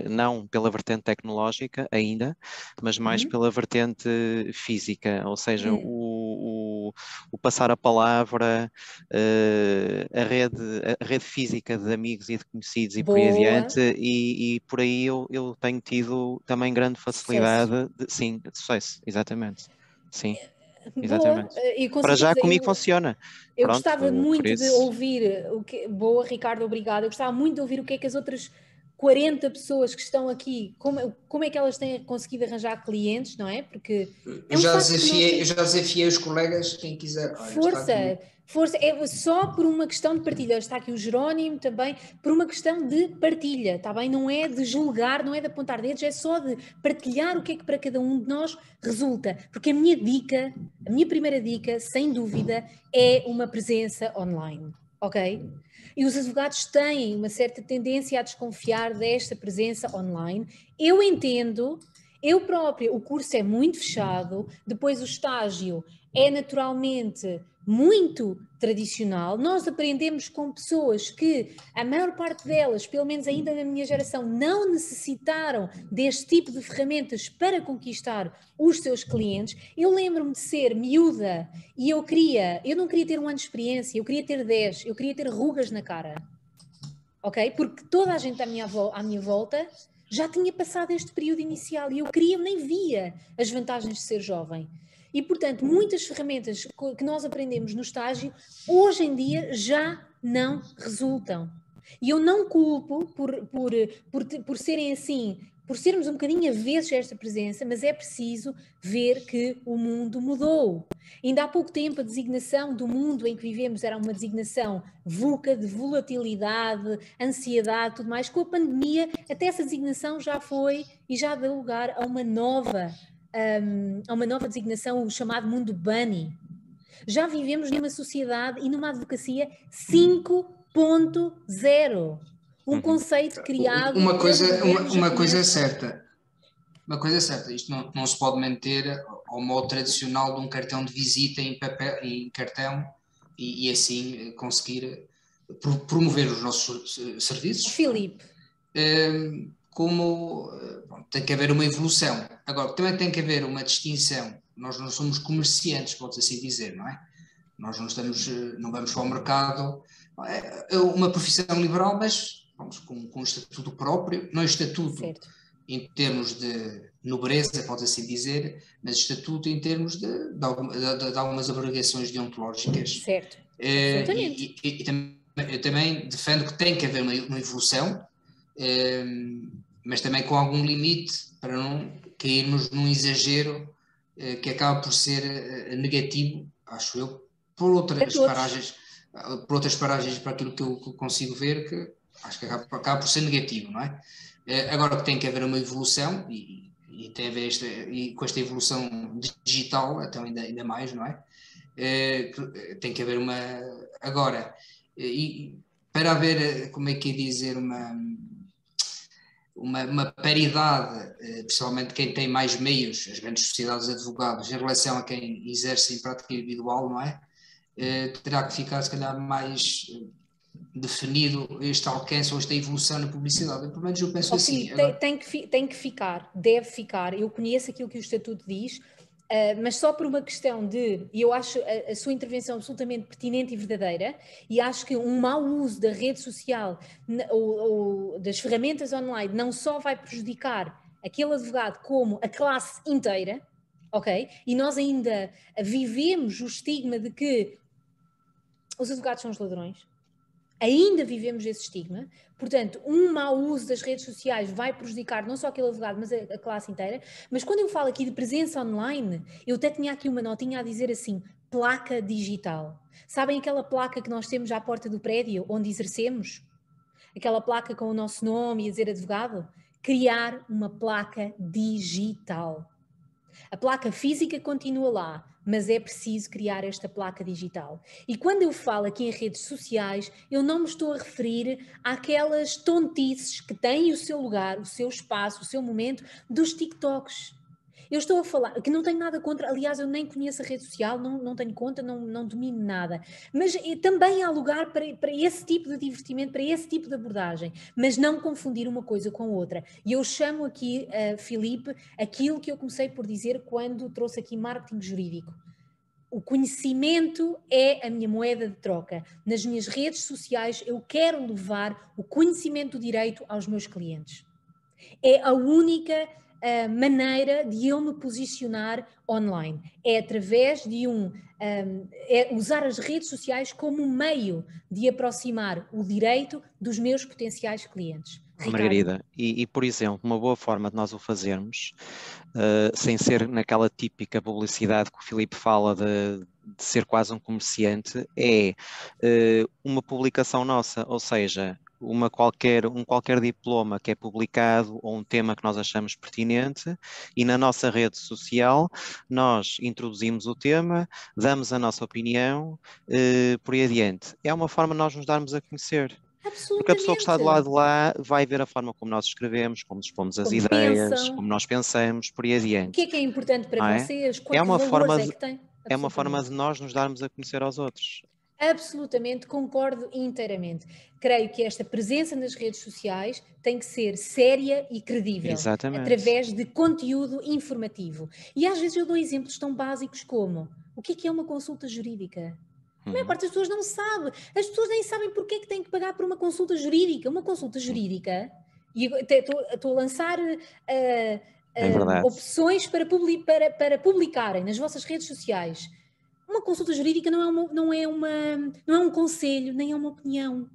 não pela vertente tecnológica ainda, mas mais pela vertente física, ou seja, o passar a palavra, a rede física de amigos e de conhecidos e por aí adiante, e por aí eu tenho tido também grande facilidade de sucesso, exatamente. Sim. Exatamente. Para já comigo funciona. Eu gostava muito de ouvir boa, Ricardo, obrigada. Eu gostava muito de ouvir o que é que as outras 40 pessoas que estão aqui, como é que elas têm conseguido arranjar clientes, não é? Porque eu já desafiei os colegas, quem quiser. Força, é só por uma questão de partilha. Está aqui o Jerónimo também, por uma questão de partilha, está bem? Não é de julgar, não é de apontar dedos, é só de partilhar o que é que para cada um de nós resulta. Porque a minha primeira dica, sem dúvida, é uma presença online, ok? E os advogados têm uma certa tendência a desconfiar desta presença online. Eu entendo, eu própria, o curso é muito fechado, depois o estágio é naturalmente muito tradicional. Nós aprendemos com pessoas que, a maior parte delas, pelo menos ainda na minha geração, não necessitaram deste tipo de ferramentas para conquistar os seus clientes. Eu lembro-me de ser miúda e eu não queria ter 1 ano de experiência, eu queria ter 10, eu queria ter rugas na cara. Ok? Porque toda a gente à minha volta já tinha passado este período inicial e eu nem via as vantagens de ser jovem. E, portanto, muitas ferramentas que nós aprendemos no estágio, hoje em dia já não resultam. E eu não culpo por serem assim, por sermos um bocadinho avessos a esta presença, mas é preciso ver que o mundo mudou. Ainda há pouco tempo a designação do mundo em que vivemos era uma designação VUCA, de volatilidade, ansiedade, tudo mais. Com a pandemia, até essa designação já foi e já deu lugar a uma nova designação, o chamado mundo bunny. Já vivemos numa sociedade e numa advocacia 5.0. Um conceito criado... Uma coisa é certa. Uma coisa é certa, isto não se pode manter ao modo tradicional de um cartão de visita em cartão e assim conseguir promover os nossos serviços. Filipe. Tem que haver uma evolução. Agora, também tem que haver uma distinção. Nós não somos comerciantes, pode assim dizer, não é? Nós não vamos para o mercado. É uma profissão liberal, mas vamos com um estatuto próprio, não é estatuto certo. Em termos de nobreza, pode assim dizer, mas estatuto em termos de algumas obrigações deontológicas. Certo. Eu também defendo que tem que haver uma evolução, mas também com algum limite para não cairmos num exagero que acaba por ser negativo, acho eu, por outras paragens para aquilo que eu consigo ver, que acho que acaba por ser negativo, não é? Agora que tem que haver uma evolução e tem a ver e com esta evolução digital, então ainda mais, não é? Tem que haver uma... Agora, para haver, como é que é dizer, uma paridade, principalmente quem tem mais meios, as grandes sociedades de advogados, em relação a quem exerce em prática individual, não é? Terá que ficar, se calhar, mais definido este alcance ou esta evolução na publicidade. Pelo menos eu penso assim. Tem que ficar, deve ficar. Eu conheço aquilo que o Estatuto diz, mas só por uma questão de... E eu acho a sua intervenção absolutamente pertinente e verdadeira, e acho que um mau uso da rede social ou das ferramentas online não só vai prejudicar aquele advogado como a classe inteira, ok? E nós ainda vivemos o estigma de que os advogados são os ladrões. Ainda vivemos esse estigma, portanto, um mau uso das redes sociais vai prejudicar não só aquele advogado, mas a classe inteira. Mas quando eu falo aqui de presença online, eu até tinha aqui uma notinha a dizer assim, placa digital. Sabem aquela placa que nós temos à porta do prédio, onde exercemos? Aquela placa com o nosso nome e a dizer advogado? Criar uma placa digital. A placa física continua lá, mas é preciso criar esta placa digital. E quando eu falo aqui em redes sociais, eu não me estou a referir àquelas tontices que têm o seu lugar, o seu espaço, o seu momento dos TikToks. Eu estou a falar, que não tenho nada contra, aliás, eu nem conheço a rede social, não tenho conta, não domino nada. Mas também há lugar para esse tipo de divertimento, para esse tipo de abordagem, mas não confundir uma coisa com outra. E eu chamo aqui, Filipe, aquilo que eu comecei por dizer quando trouxe aqui marketing jurídico. O conhecimento é a minha moeda de troca. Nas minhas redes sociais eu quero levar o conhecimento do direito aos meus clientes. É a única maneira de eu me posicionar online. É através de é usar as redes sociais como um meio de aproximar o direito dos meus potenciais clientes. Margarida, e por exemplo, uma boa forma de nós o fazermos, sem ser naquela típica publicidade que o Filipe fala de ser quase um comerciante, é uma publicação nossa, ou seja, um qualquer diploma que é publicado ou um tema que nós achamos pertinente, e na nossa rede social nós introduzimos o tema, damos a nossa opinião, por aí adiante. É uma forma de nós nos darmos a conhecer. Porque a pessoa que está do lado de lá vai ver a forma como nós escrevemos, como dispomos as ideias, como nós pensamos, por aí adiante. O que é importante para vocês? É uma valores é que tem? É uma forma de nós nos darmos a conhecer aos outros. Absolutamente, concordo inteiramente. Creio que esta presença nas redes sociais tem que ser séria e credível. Exatamente. Através de conteúdo informativo. E às vezes eu dou exemplos tão básicos como: o que é uma consulta jurídica? A maior parte das pessoas não sabe. As pessoas nem sabem porque é que têm que pagar por uma consulta jurídica. Uma consulta jurídica, e estou a lançar opções para publicarem nas vossas redes sociais. Uma consulta jurídica não é um conselho, nem é uma opinião.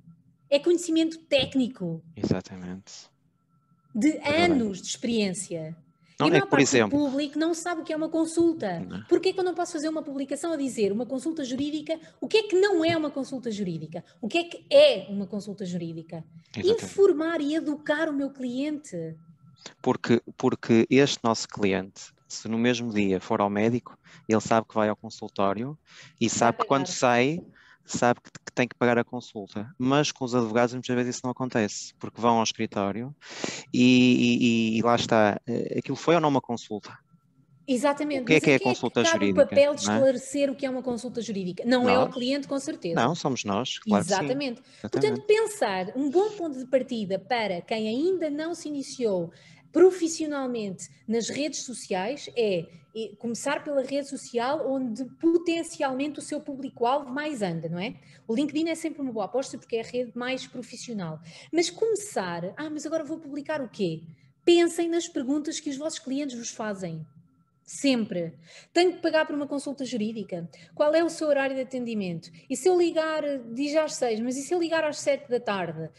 É conhecimento técnico. Exatamente. De anos de experiência. Não, e a maior parte do público não sabe o que é uma consulta. Porquê que eu não posso fazer uma publicação a dizer uma consulta jurídica? O que é que não é uma consulta jurídica? O que é uma consulta jurídica? Exatamente. Informar e educar o meu cliente. Porque este nosso cliente, se no mesmo dia for ao médico, ele sabe que vai ao consultório e sabe que quando sai, sabe que tem que pagar a consulta. Mas com os advogados muitas vezes isso não acontece, porque vão ao escritório e lá está, aquilo foi ou não uma consulta? Exatamente. O que é a consulta jurídica? O papel de esclarecer o que é uma consulta jurídica? Não é o cliente, com certeza. Não, somos nós, claro. Exatamente. Que sim. Portanto, pensar, um bom ponto de partida para quem ainda não se iniciou profissionalmente nas redes sociais é começar pela rede social onde potencialmente o seu público-alvo mais anda, não é? O LinkedIn é sempre uma boa aposta porque é a rede mais profissional. Mas começar, mas agora vou publicar o quê? Pensem nas perguntas que os vossos clientes vos fazem. Sempre. Tenho que pagar por uma consulta jurídica? Qual é o seu horário de atendimento? E se eu ligar, diz às 6, mas e se eu ligar às 7 da tarde?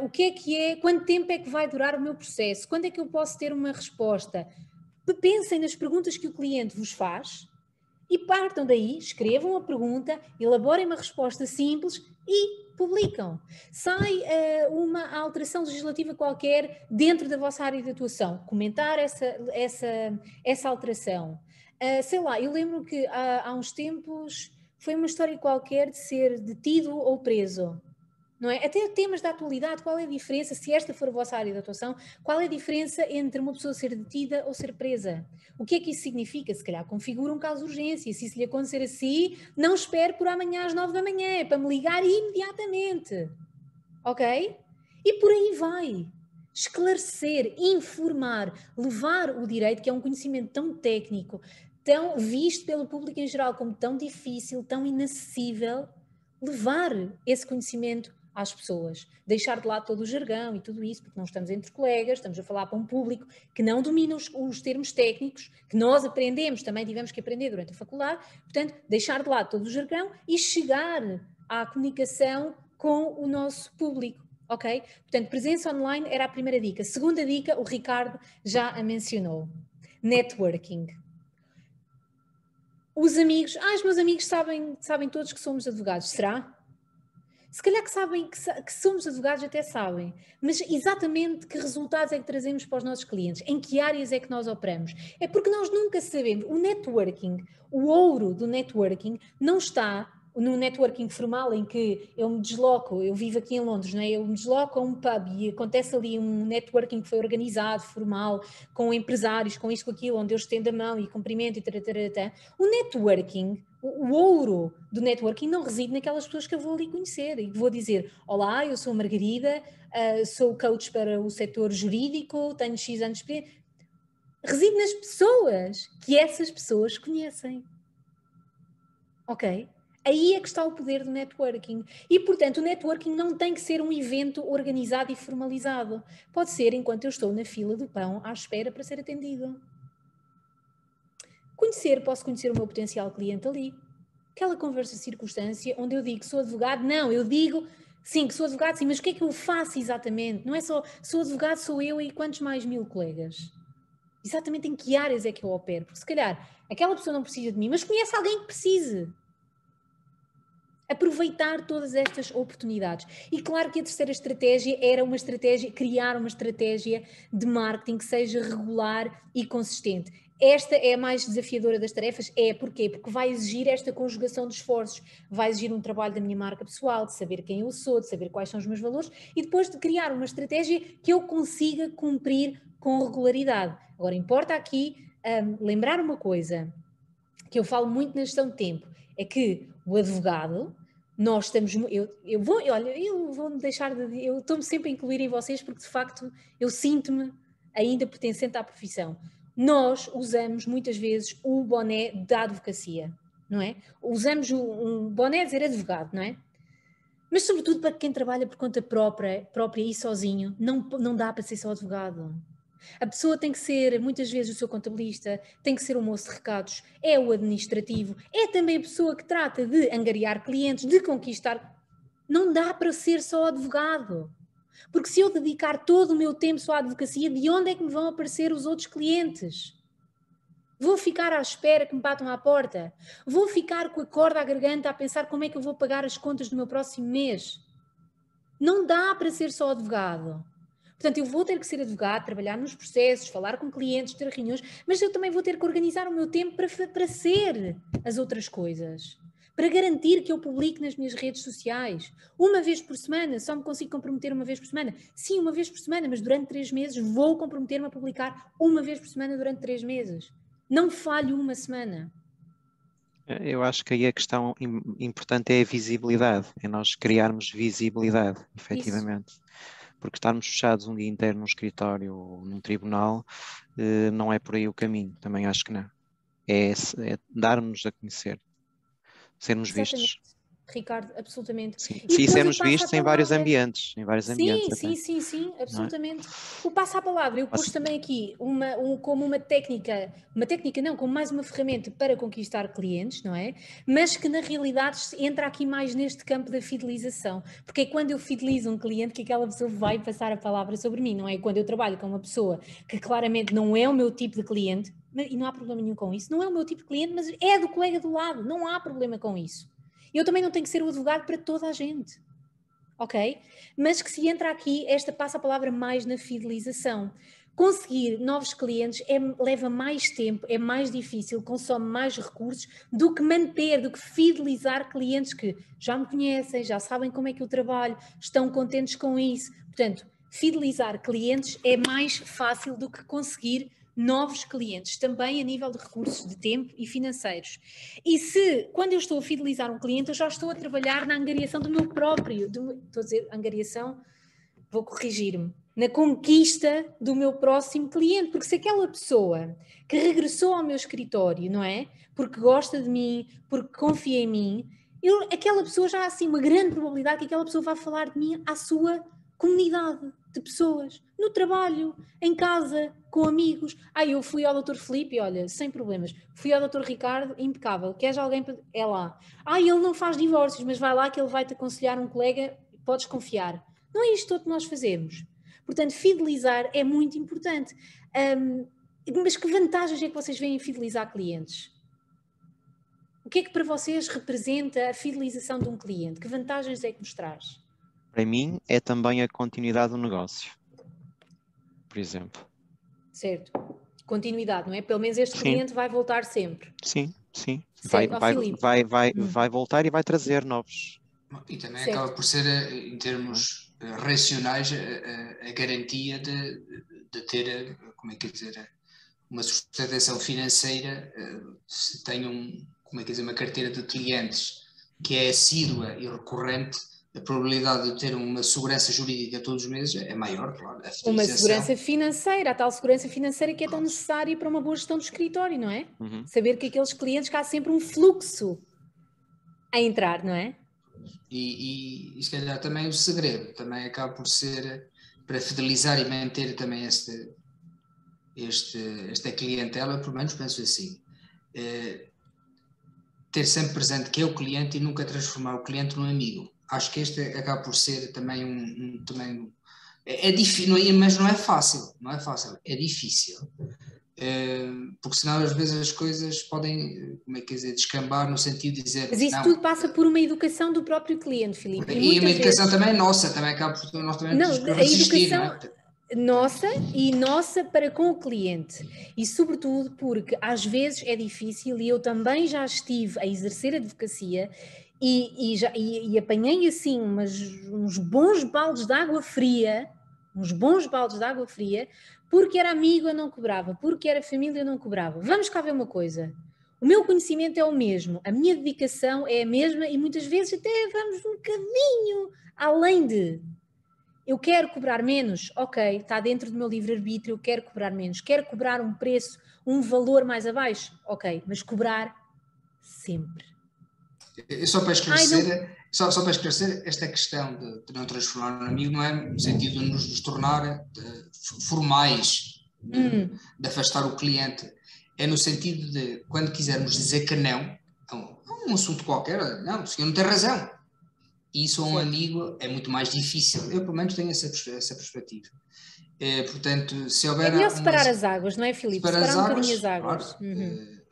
O que é? Quanto tempo é que vai durar o meu processo? Quando é que eu posso ter uma resposta? Pensem nas perguntas que o cliente vos faz e partam daí, escrevam a pergunta, elaborem uma resposta simples e publicam. Sai uma alteração legislativa qualquer dentro da vossa área de atuação. Comentar essa alteração. Sei lá, eu lembro que há uns tempos foi uma história qualquer de ser detido ou preso. Não é? Até temas da atualidade, qual é a diferença, se esta for a vossa área de atuação, qual é a diferença entre uma pessoa ser detida ou ser presa? O que é que isso significa? Se calhar configura um caso de urgência, se isso lhe acontecer assim, não espere por amanhã às 9 da manhã, é para me ligar imediatamente. Ok? E por aí vai. Esclarecer, informar, levar o direito, que é um conhecimento tão técnico, tão visto pelo público em geral como tão difícil, tão inacessível, levar esse conhecimento às pessoas, deixar de lado todo o jargão e tudo isso, porque não estamos entre colegas, estamos a falar para um público que não domina os termos técnicos, que nós aprendemos, também tivemos que aprender durante a faculdade, portanto, deixar de lado todo o jargão e chegar à comunicação com o nosso público, ok? Portanto, presença online era a primeira dica. Segunda dica, o Ricardo já a mencionou, networking. Os amigos, os meus amigos sabem todos que somos advogados, será? Se calhar que sabem que somos advogados até sabem, mas exatamente que resultados é que trazemos para os nossos clientes? Em que áreas é que nós operamos? É porque nós nunca sabemos. O networking, o ouro do networking não está no networking formal em que eu me desloco, eu vivo aqui em Londres, não é? Eu me desloco a um pub e acontece ali um networking que foi organizado, formal, com empresários, com isto, com aquilo, onde eu estendo a mão e cumprimento e taratarata. O networking, o ouro do networking não reside naquelas pessoas que eu vou ali conhecer e vou dizer: olá, eu sou a Margarida, sou coach para o setor jurídico, tenho X anos de experiência. Reside nas pessoas que essas pessoas conhecem. Ok? Aí é que está o poder do networking. E, portanto, o networking não tem que ser um evento organizado e formalizado. Pode ser enquanto eu estou na fila do pão à espera para ser atendido. Posso conhecer o meu potencial cliente ali. Aquela conversa de circunstância onde eu digo que sou advogado, não, eu digo Sim, que sou advogado, sim, mas o que é que eu faço exatamente? Não é só, sou advogado, sou eu e quantos mais 1000 colegas? Exatamente em que áreas é que eu opero? Porque se calhar aquela pessoa não precisa de mim, mas conhece alguém que precise. Aproveitar todas estas oportunidades. E claro que a terceira estratégia era uma estratégia, criar uma estratégia de marketing que seja regular e consistente. Esta é a mais desafiadora das tarefas. Porquê? Porque vai exigir esta conjugação de esforços, vai exigir um trabalho da minha marca pessoal, de saber quem eu sou, de saber quais são os meus valores e depois de criar uma estratégia que eu consiga cumprir com regularidade. Agora, importa aqui lembrar uma coisa que eu falo muito na gestão de tempo, é que o advogado, nós estamos, eu vou deixar de, eu estou-me sempre a incluir em vocês porque de facto eu sinto-me ainda pertencente à profissão. Nós usamos muitas vezes o boné da advocacia, não é? Usamos um boné a dizer advogado, não é? Mas sobretudo para quem trabalha por conta própria e sozinho, não dá para ser só advogado. A pessoa tem que ser, muitas vezes, o seu contabilista, tem que ser o moço de recados, é o administrativo, é também a pessoa que trata de angariar clientes, de conquistar. Não dá para ser só advogado. Porque se eu dedicar todo o meu tempo só à advocacia, de onde é que me vão aparecer os outros clientes? Vou ficar à espera que me batam à porta? Vou ficar com a corda à garganta a pensar como é que eu vou pagar as contas do meu próximo mês? Não dá para ser só advogado. Portanto, eu vou ter que ser advogado, trabalhar nos processos, falar com clientes, ter reuniões, mas eu também vou ter que organizar o meu tempo para ser as outras coisas. Para garantir que eu publique nas minhas redes sociais. Uma vez por semana, só me consigo comprometer uma vez por semana. Sim, uma vez por semana, mas durante 3 meses vou comprometer-me a publicar uma vez por semana durante 3 meses. Não falho uma semana. Eu acho que aí a questão importante é a visibilidade, é nós criarmos visibilidade, efetivamente. Isso. Porque estarmos fechados um dia inteiro num escritório ou num tribunal não é por aí o caminho, também acho que não. É darmos a conhecer, sermos vistos. Ricardo, absolutamente. Sim, e sermos vistos em vários ambientes. Sim, absolutamente. O passo à palavra, eu pus também aqui como uma técnica não, como mais uma ferramenta para conquistar clientes, não é? Mas que na realidade entra aqui mais neste campo da fidelização, porque é quando eu fidelizo um cliente que aquela pessoa vai passar a palavra sobre mim, não é? Quando eu trabalho com uma pessoa que claramente não é o meu tipo de cliente, e não há problema nenhum com isso, não é o meu tipo de cliente, mas é do colega do lado, não há problema com isso. Eu também não tenho que ser o advogado para toda a gente, ok? Mas que se entra aqui, esta passa a palavra mais na fidelização. Conseguir novos clientes leva mais tempo, é mais difícil, consome mais recursos do que manter, do que fidelizar clientes que já me conhecem, já sabem como é que eu trabalho, estão contentes com isso. Portanto, fidelizar clientes é mais fácil do que conseguir novos clientes, também a nível de recursos de tempo e financeiros. E quando eu estou a fidelizar um cliente, eu já estou a trabalhar na angariação do meu próprio, estou a dizer angariação, vou corrigir-me, na conquista do meu próximo cliente, porque se aquela pessoa que regressou ao meu escritório, não é? Porque gosta de mim, porque confia em mim, aquela pessoa já há assim uma grande probabilidade que aquela pessoa vai falar de mim à sua comunidade de pessoas, no trabalho, em casa, com amigos. Eu fui ao Dr. Filipe, olha, sem problemas. Fui ao Dr. Ricardo, impecável. Queres alguém para... É lá. Ele não faz divórcios, mas vai lá que ele vai te aconselhar um colega, podes confiar. Não é isto todo que nós fazemos. Portanto, fidelizar é muito importante. Mas que vantagens é que vocês veem em fidelizar clientes? O que é que para vocês representa a fidelização de um cliente? Que vantagens é que nos traz? Para mim, é também a continuidade do negócio, por exemplo. Certo. Continuidade, não é? Pelo menos este cliente vai voltar sempre. Sim. Certo. Vai voltar e vai trazer novos. E também acaba por ser, em termos racionais, a garantia de ter, como é que é dizer, uma sustentação financeira, se tem uma carteira de clientes que é assídua e recorrente, a probabilidade de ter uma segurança jurídica todos os meses é maior, claro. Uma segurança financeira, a tal segurança financeira que é tão necessária para uma boa gestão do escritório, não é? Uhum. Saber que aqueles clientes, que há sempre um fluxo a entrar, não é? E se calhar também o segredo, também acaba por ser, para fidelizar e manter também esta clientela, pelo menos penso assim, ter sempre presente que é o cliente e nunca transformar o cliente num amigo. acho que este acaba por ser também também é difícil, mas não é fácil, é difícil. Porque senão às vezes as coisas podem, como é que dizer, descambar no sentido de dizer... Mas isso tudo passa por uma educação do próprio cliente, Filipe. E uma educação também nossa, também acaba por nós também resistir, não é? Nossa e nossa para com o cliente, e sobretudo porque às vezes é difícil, e eu também já estive a exercer advocacia e apanhei assim uns bons baldes de água fria, porque era amigo eu não cobrava, porque era família eu não cobrava. Vamos cá ver uma coisa, o meu conhecimento é o mesmo, a minha dedicação é a mesma e muitas vezes até vamos um bocadinho além de... Eu quero cobrar menos? Ok, está dentro do meu livre-arbítrio, eu quero cobrar menos. Quero cobrar um preço, um valor mais abaixo? Ok, mas cobrar sempre. Só para esclarecer, só para esclarecer, esta questão de não transformar um amigo não é no sentido de nos tornar formais, de afastar o cliente. É no sentido de, quando quisermos dizer que não a um assunto qualquer, não, o senhor não tem razão. Isso a um amigo é muito mais difícil. Eu, pelo menos, tenho essa perspectiva. Portanto, se houver... É melhor separar as águas, não é, Filipe? Separar um bocadinho as águas. Claro.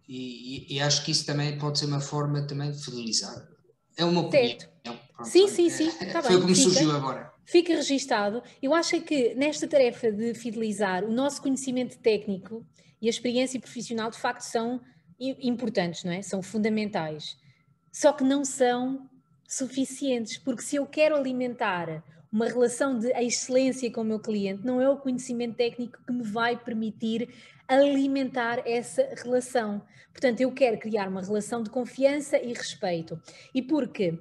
E acho que isso também pode ser uma forma também de fidelizar. É uma opinião. Pronto, sim. Tá foi bem, como surgiu agora. Fica registado. Eu acho que nesta tarefa de fidelizar, o nosso conhecimento técnico e a experiência profissional, de facto, são importantes, não é? São fundamentais. Só que não são suficientes, porque se eu quero alimentar uma relação de excelência com o meu cliente, não é o conhecimento técnico que me vai permitir alimentar essa relação. Portanto, eu quero criar uma relação de confiança e respeito. E porque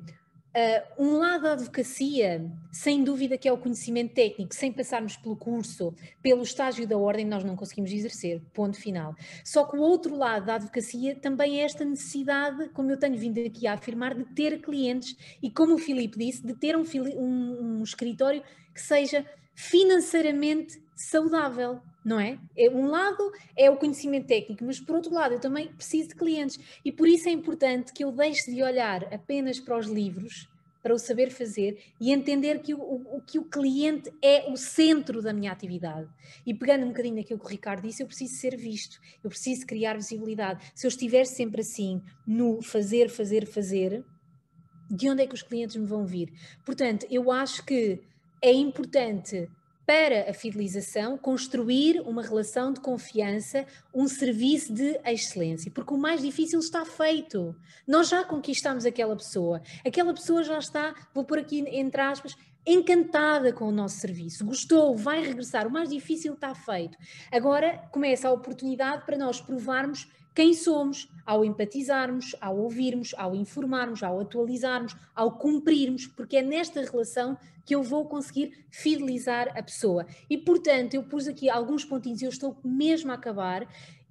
um lado da advocacia, sem dúvida que é o conhecimento técnico, sem passarmos pelo curso, pelo estágio da ordem, nós não conseguimos exercer, ponto final. Só que o outro lado da advocacia também é esta necessidade, como eu tenho vindo aqui a afirmar, de ter clientes e, como o Filipe disse, de ter um escritório que seja financeiramente saudável, não é? Um lado é o conhecimento técnico, mas por outro lado eu também preciso de clientes e por isso é importante que eu deixe de olhar apenas para os livros, para o saber fazer e entender que o cliente é o centro da minha atividade. E pegando um bocadinho naquilo que o Ricardo disse, eu preciso ser visto, eu preciso criar visibilidade. Se eu estiver sempre assim, no fazer, de onde é que os clientes me vão vir? Portanto, eu acho que é importante para a fidelização construir uma relação de confiança, um serviço de excelência, porque o mais difícil está feito. Nós já conquistamos aquela pessoa já está, vou pôr aqui entre aspas, encantada com o nosso serviço, gostou, vai regressar, o mais difícil está feito. Agora começa a oportunidade para nós provarmos quem somos, ao empatizarmos, ao ouvirmos, ao informarmos, ao atualizarmos, ao cumprirmos, porque é nesta relação que eu vou conseguir fidelizar a pessoa. E, portanto, eu pus aqui alguns pontinhos e eu estou mesmo a acabar.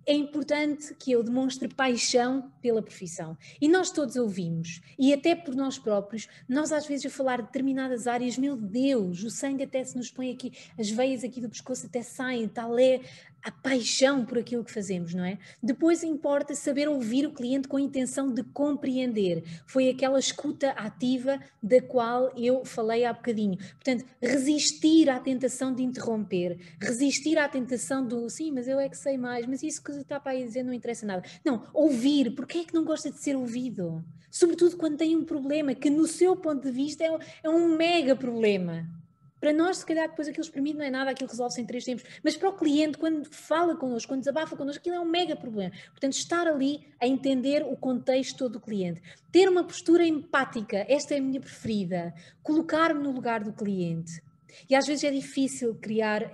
É importante que eu demonstre paixão pela profissão. E nós todos ouvimos, e até por nós próprios, nós às vezes a falar de determinadas áreas, meu Deus, o sangue até se nos põe aqui, as veias aqui do pescoço até saem, tal é a paixão por aquilo que fazemos, não é? Depois importa saber ouvir o cliente com a intenção de compreender. Foi aquela escuta ativa da qual eu falei há bocadinho. Portanto, resistir à tentação de interromper, resistir à tentação do sim, mas eu é que sei mais, mas isso que está para aí dizer não interessa nada. Não, ouvir, porque é que não gosta de ser ouvido? Sobretudo quando tem um problema que no seu ponto de vista é um mega problema. Para nós, se calhar, depois aquilo espremido não é nada, aquilo resolve-se em 3 tempos. Mas para o cliente, quando fala connosco, quando desabafa connosco, aquilo é um mega problema. Portanto, estar ali a entender o contexto todo do cliente. Ter uma postura empática, esta é a minha preferida. Colocar-me no lugar do cliente. E às vezes é difícil criar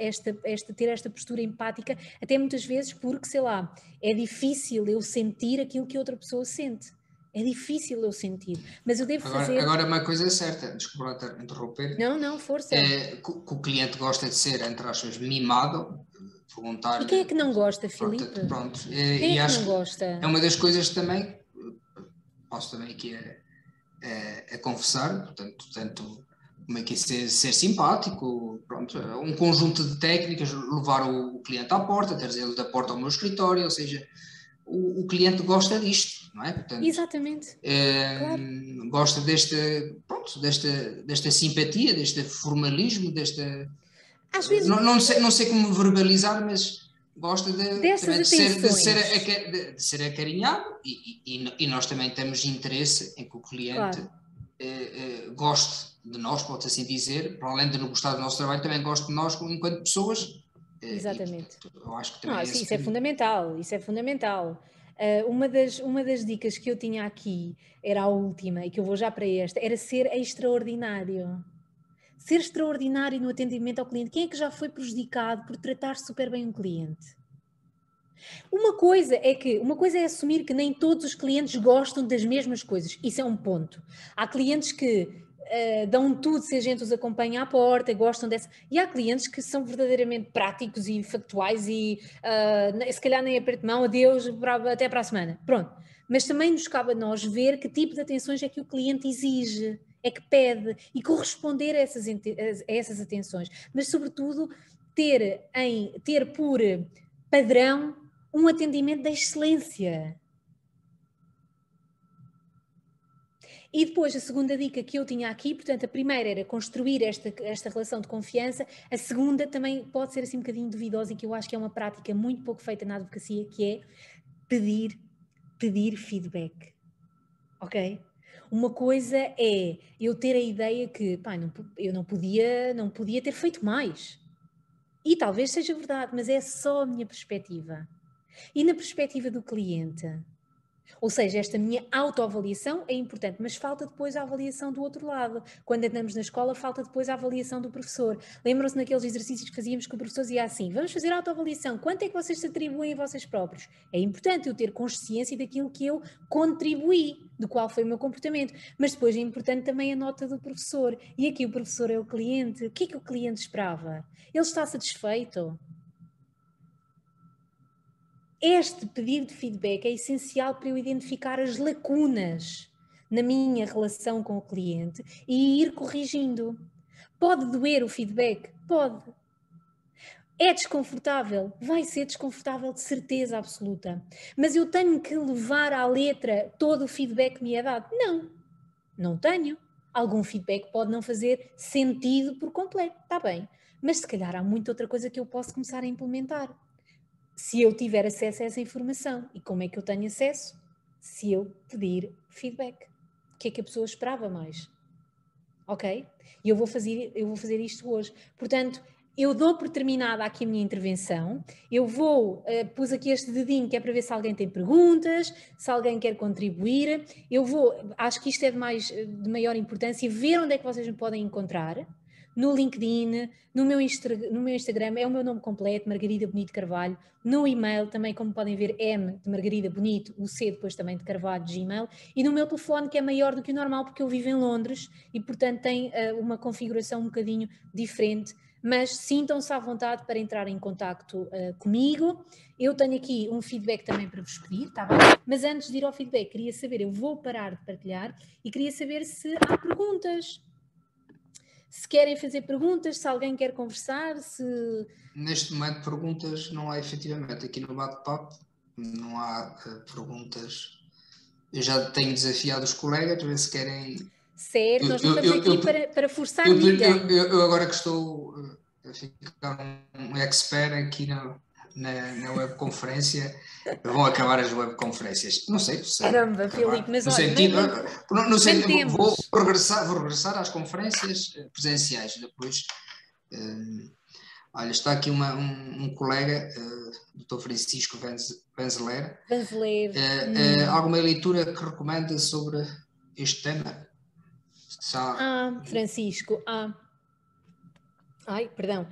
ter esta postura empática, até muitas vezes porque, sei lá, é difícil eu sentir aquilo que outra pessoa sente. É difícil eu sentir, mas eu devo fazer... Agora uma coisa é certa, desculpa interromper. Não, força. Que o cliente gosta de ser, entre aspas, mimado, voluntário. E quem é que não gosta, Filipe? Pronto. Quem é que não gosta? É uma das coisas também, posso também aqui a confessar, portanto, como é que é ser simpático, pronto, um conjunto de técnicas, levar o cliente à porta, trazer-lo da porta ao meu escritório, ou seja... o cliente gosta disto, não é? Portanto, exatamente. Claro. Gosta desta simpatia, deste formalismo, às vezes, não sei como verbalizar, mas gosta de ser acarinhado e nós também temos interesse em que o cliente goste de nós, pode assim dizer, para além de não gostar do nosso trabalho, também goste de nós enquanto pessoas. Exatamente. E, portanto, eu acho que também isso é fundamental, isso é fundamental. Uma das dicas que eu tinha aqui, era a última, e que eu vou já para esta, era ser extraordinário. Ser extraordinário no atendimento ao cliente. Quem é que já foi prejudicado por tratar super bem um cliente? Uma coisa é assumir que nem todos os clientes gostam das mesmas coisas. Isso é um ponto. Há clientes que dão tudo se a gente os acompanha à porta, gostam dessa. E há clientes que são verdadeiramente práticos e factuais e se calhar nem aperto de mão, adeus, até para a semana. Pronto. Mas também nos cabe a nós ver que tipo de atenções é que o cliente exige, é que pede, e corresponder a essas atenções. Mas, sobretudo, ter por padrão um atendimento de excelência. E depois, a segunda dica que eu tinha aqui, portanto, a primeira era construir esta relação de confiança, a segunda também pode ser assim um bocadinho duvidosa e que eu acho que é uma prática muito pouco feita na advocacia, que é pedir feedback. Ok? Uma coisa é eu ter a ideia que eu não podia ter feito mais. E talvez seja verdade, mas é só a minha perspectiva. E na perspectiva do cliente, ou seja, esta minha autoavaliação é importante, mas falta depois a avaliação do outro lado. Quando andamos na escola, falta depois a avaliação do professor. Lembram-se naqueles exercícios que fazíamos que o professor dizia assim: vamos fazer autoavaliação, quanto é que vocês se atribuem a vocês próprios? É importante eu ter consciência daquilo que eu contribuí, do qual foi o meu comportamento, mas depois é importante também a nota do professor. E aqui o professor é o cliente. O que é que o cliente esperava? Ele está satisfeito? Este pedido de feedback é essencial para eu identificar as lacunas na minha relação com o cliente e ir corrigindo. Pode doer o feedback? Pode. É desconfortável? Vai ser desconfortável de certeza absoluta. Mas eu tenho que levar à letra todo o feedback que me é dado? Não, não tenho. Algum feedback pode não fazer sentido por completo, está bem. Mas se calhar há muita outra coisa que eu posso começar a implementar. Se eu tiver acesso a essa informação. E como é que eu tenho acesso? Se eu pedir feedback. O que é que a pessoa esperava mais? Ok? E eu vou fazer isto hoje. Portanto, eu dou por terminada aqui a minha intervenção. Eu pus aqui este dedinho que é para ver se alguém tem perguntas, se alguém quer contribuir. Acho que isto é de maior importância, ver onde é que vocês me podem encontrar. No LinkedIn, no meu Instagram, é o meu nome completo, Margarida Bonito Carvalho. No e-mail, também, como podem ver, M de Margarida Bonito, o C depois também de Carvalho, de Gmail. E no meu telefone, que é maior do que o normal, porque eu vivo em Londres e, portanto, tem uma configuração um bocadinho diferente. Mas sintam-se à vontade para entrar em contacto comigo. Eu tenho aqui um feedback também para vos pedir, está bem? Mas antes de ir ao feedback, queria saber, eu vou parar de partilhar e queria saber se há perguntas. Se querem fazer perguntas, se alguém quer conversar, se... Neste momento perguntas não há efetivamente, aqui no bate-papo não há perguntas. Eu já tenho desafiado os colegas para ver se querem... Certo, nós não estamos aqui para forçar ninguém. Eu agora que estou a ficar um expert aqui na webconferência, vão acabar as webconferências. Não sei se caramba, Filipe, mas no olha, sentido, vou regressar às conferências presenciais depois. Olha, está aqui um colega, Dr. Francisco Vanzeler. Alguma leitura que recomenda sobre este tema? Francisco, perdão.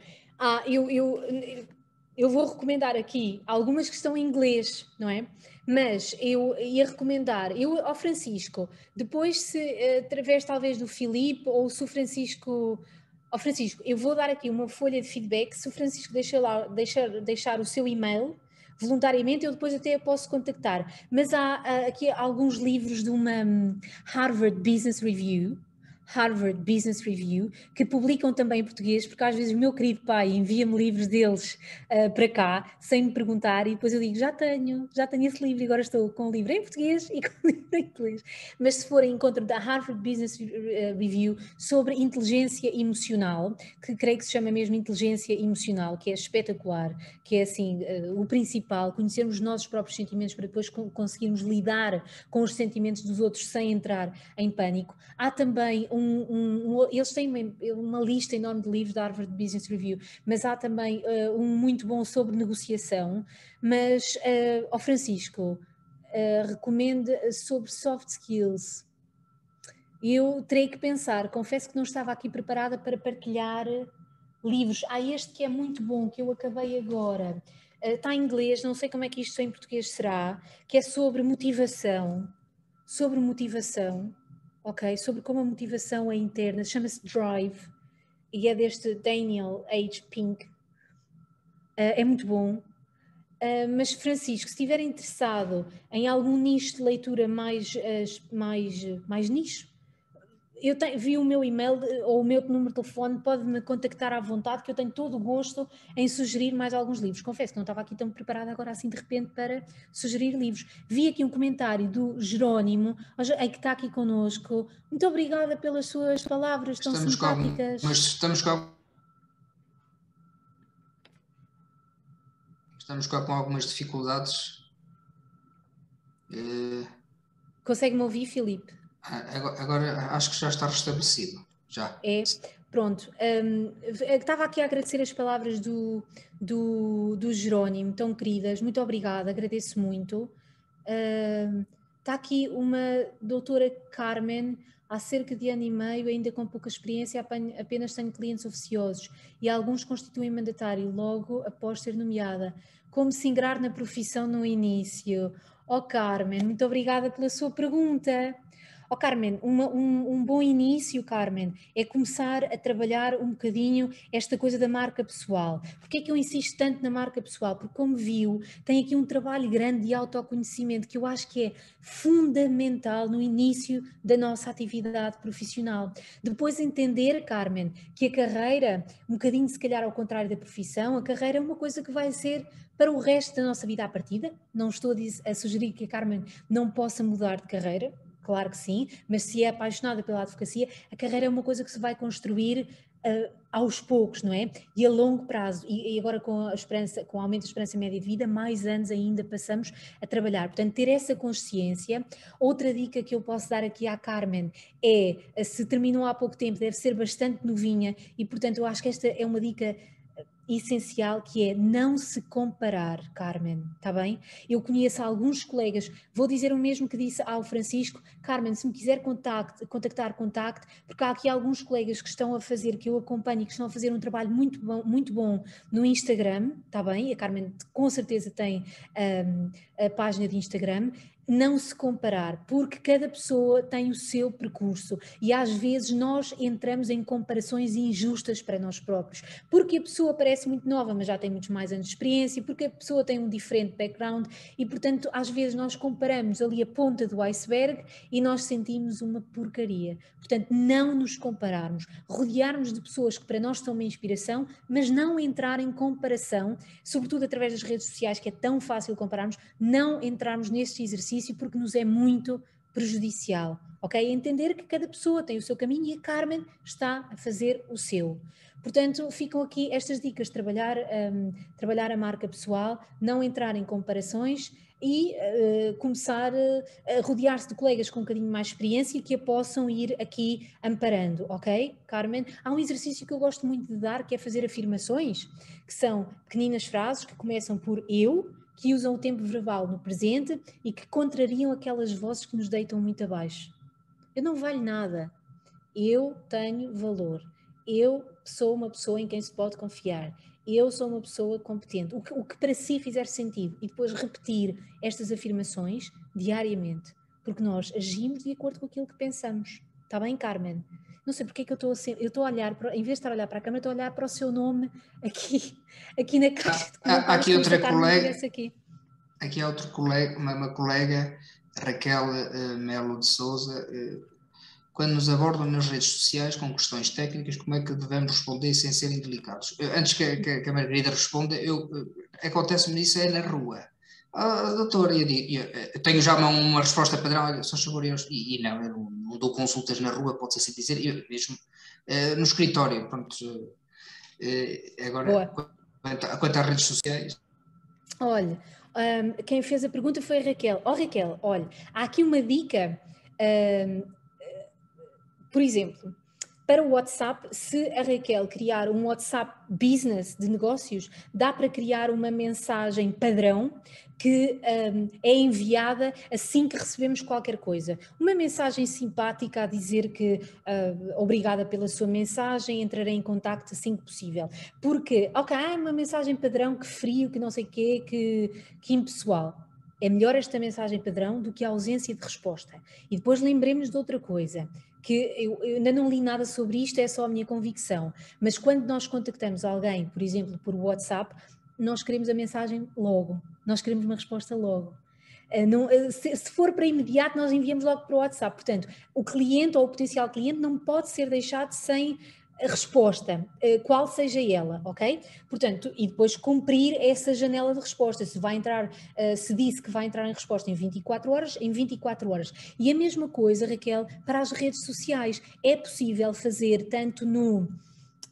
Eu vou recomendar aqui algumas que estão em inglês, não é? Mas eu ia recomendar, ao Francisco, depois se através talvez do Filipe ou se o Francisco... Ao Francisco, eu vou dar aqui uma folha de feedback, se o Francisco deixar o seu e-mail, voluntariamente, eu depois até posso contactar. Mas há aqui alguns livros de uma Harvard Business Review, Harvard Business Review, que publicam também em português, porque às vezes o meu querido pai envia-me livros deles para cá, sem me perguntar, e depois eu digo, já tenho esse livro, e agora estou com o livro em português e com o livro em inglês. Mas se forem, encontram da Harvard Business Review sobre inteligência emocional, que creio que se chama mesmo inteligência emocional, que é espetacular, que é assim, o principal, conhecermos os nossos próprios sentimentos para depois conseguirmos lidar com os sentimentos dos outros sem entrar em pânico. Há também eles têm uma lista enorme de livros da Harvard Business Review, mas há também um muito bom sobre negociação, mas ao Francisco, recomendo sobre soft skills. Eu terei que pensar, confesso que não estava aqui preparada para partilhar livros. Há este que é muito bom, que eu acabei agora, está em inglês, não sei como é que isto em português será, que é sobre motivação, ok? Sobre como a motivação é interna, chama-se Drive, e é deste Daniel H. Pink. É muito bom. Mas Francisco, se estiver interessado em algum nicho de leitura mais nicho, vi o meu e-mail ou o meu número de telefone, pode-me contactar à vontade, que eu tenho todo o gosto em sugerir mais alguns livros. Confesso que não estava aqui tão preparada agora assim de repente para sugerir livros. Vi aqui um comentário do Jerónimo, que está aqui connosco. Muito obrigada pelas suas palavras tão simpáticas. Estamos cá com algumas dificuldades. Consegue-me ouvir, Filipe? Agora acho que já está restabelecido. Já. É, pronto. Estava aqui a agradecer as palavras do Jerónimo, tão queridas. Muito obrigada, agradeço muito. Está aqui uma doutora Carmen, há cerca de ano e meio, ainda com pouca experiência, apenas tenho clientes oficiosos e alguns constituem mandatário logo após ser nomeada. Como se ingrar na profissão no início? Oh, Carmen, muito obrigada pela sua pergunta. Oh, Carmen, um bom início, Carmen, é começar a trabalhar um bocadinho esta coisa da marca pessoal. Porquê é que eu insisto tanto na marca pessoal? Porque, como viu, tem aqui um trabalho grande de autoconhecimento que eu acho que é fundamental no início da nossa atividade profissional. Depois entender, Carmen, que a carreira, um bocadinho se calhar ao contrário da profissão, a carreira é uma coisa que vai ser para o resto da nossa vida à partida. Não estou a sugerir que a Carmen não possa mudar de carreira, claro que sim, mas se é apaixonada pela advocacia, a carreira é uma coisa que se vai construir aos poucos, não é? E a longo prazo, e agora com o aumento da esperança média de vida, mais anos ainda passamos a trabalhar. Portanto, ter essa consciência. Outra dica que eu posso dar aqui à Carmen é, se terminou há pouco tempo, deve ser bastante novinha, e portanto eu acho que esta é uma dica essencial, que é não se comparar, Carmen, está bem? Eu conheço alguns colegas, vou dizer o mesmo que disse ao Francisco, Carmen, se me quiser contacte, porque há aqui alguns colegas que estão a fazer, que eu acompanho, que estão a fazer um trabalho muito bom no Instagram, está bem? A Carmen com certeza tem a página de Instagram. Não se comparar, porque cada pessoa tem o seu percurso e às vezes nós entramos em comparações injustas para nós próprios, porque a pessoa parece muito nova, mas já tem muitos mais anos de experiência, porque a pessoa tem um diferente background e, portanto, às vezes nós comparamos ali a ponta do iceberg e nós sentimos uma porcaria. Portanto, não nos compararmos, rodearmos de pessoas que para nós são uma inspiração, mas não entrar em comparação, sobretudo através das redes sociais, que é tão fácil compararmos, não entrarmos neste exercício porque nos é muito prejudicial, ok? Entender que cada pessoa tem o seu caminho e a Carmen está a fazer o seu. Portanto, ficam aqui estas dicas, trabalhar a marca pessoal, não entrar em comparações e começar a rodear-se de colegas com um bocadinho mais experiência que a possam ir aqui amparando, ok, Carmen? Há um exercício que eu gosto muito de dar, que é fazer afirmações, que são pequeninas frases que começam por eu, que usam o tempo verbal no presente e que contrariam aquelas vozes que nos deitam muito abaixo. Eu não valho nada. Eu tenho valor. Eu sou uma pessoa em quem se pode confiar. Eu sou uma pessoa competente. O que para si fizer sentido. E depois repetir estas afirmações diariamente. Porque nós agimos de acordo com aquilo que pensamos. Está bem, Carmen? Não sei porque é que eu estou a olhar, em vez de estar a olhar para a câmera, estou a olhar para o seu nome aqui na caixa de comentários. Aqui outra colega. Aqui há outro colega, uma colega, Raquel Melo de Souza, quando nos abordam nas redes sociais com questões técnicas, como é que devemos responder sem serem delicados? Antes que a Margarida responda, acontece-me isso na rua. Doutor, eu tenho já uma resposta padrão, olha, são favor, e não, eu não dou consultas na rua, pode-se assim dizer, eu mesmo no escritório, pronto. Agora, quanto às redes sociais... Olha, quem fez a pergunta foi a Raquel. Raquel, olha, há aqui uma dica, por exemplo, para o WhatsApp, se a Raquel criar um WhatsApp Business de negócios, dá para criar uma mensagem padrão que é enviada assim que recebemos qualquer coisa. Uma mensagem simpática a dizer que obrigada pela sua mensagem, entrarei em contacto assim que possível. Porque, uma mensagem padrão, que frio, que não sei o quê, que impessoal. É melhor esta mensagem padrão do que a ausência de resposta. E depois lembremos de outra coisa, que eu ainda não li nada sobre isto, é só a minha convicção, mas quando nós contactamos alguém, por exemplo, por WhatsApp, nós queremos a mensagem logo, nós queremos uma resposta logo. Se for para imediato, nós enviamos logo para o WhatsApp. Portanto, o cliente ou o potencial cliente não pode ser deixado sem a resposta, qual seja ela, ok? Portanto, e depois cumprir essa janela de resposta. Se vai entrar, se disse que vai entrar em resposta em 24 horas, em 24 horas. E a mesma coisa, Raquel, para as redes sociais. É possível fazer tanto no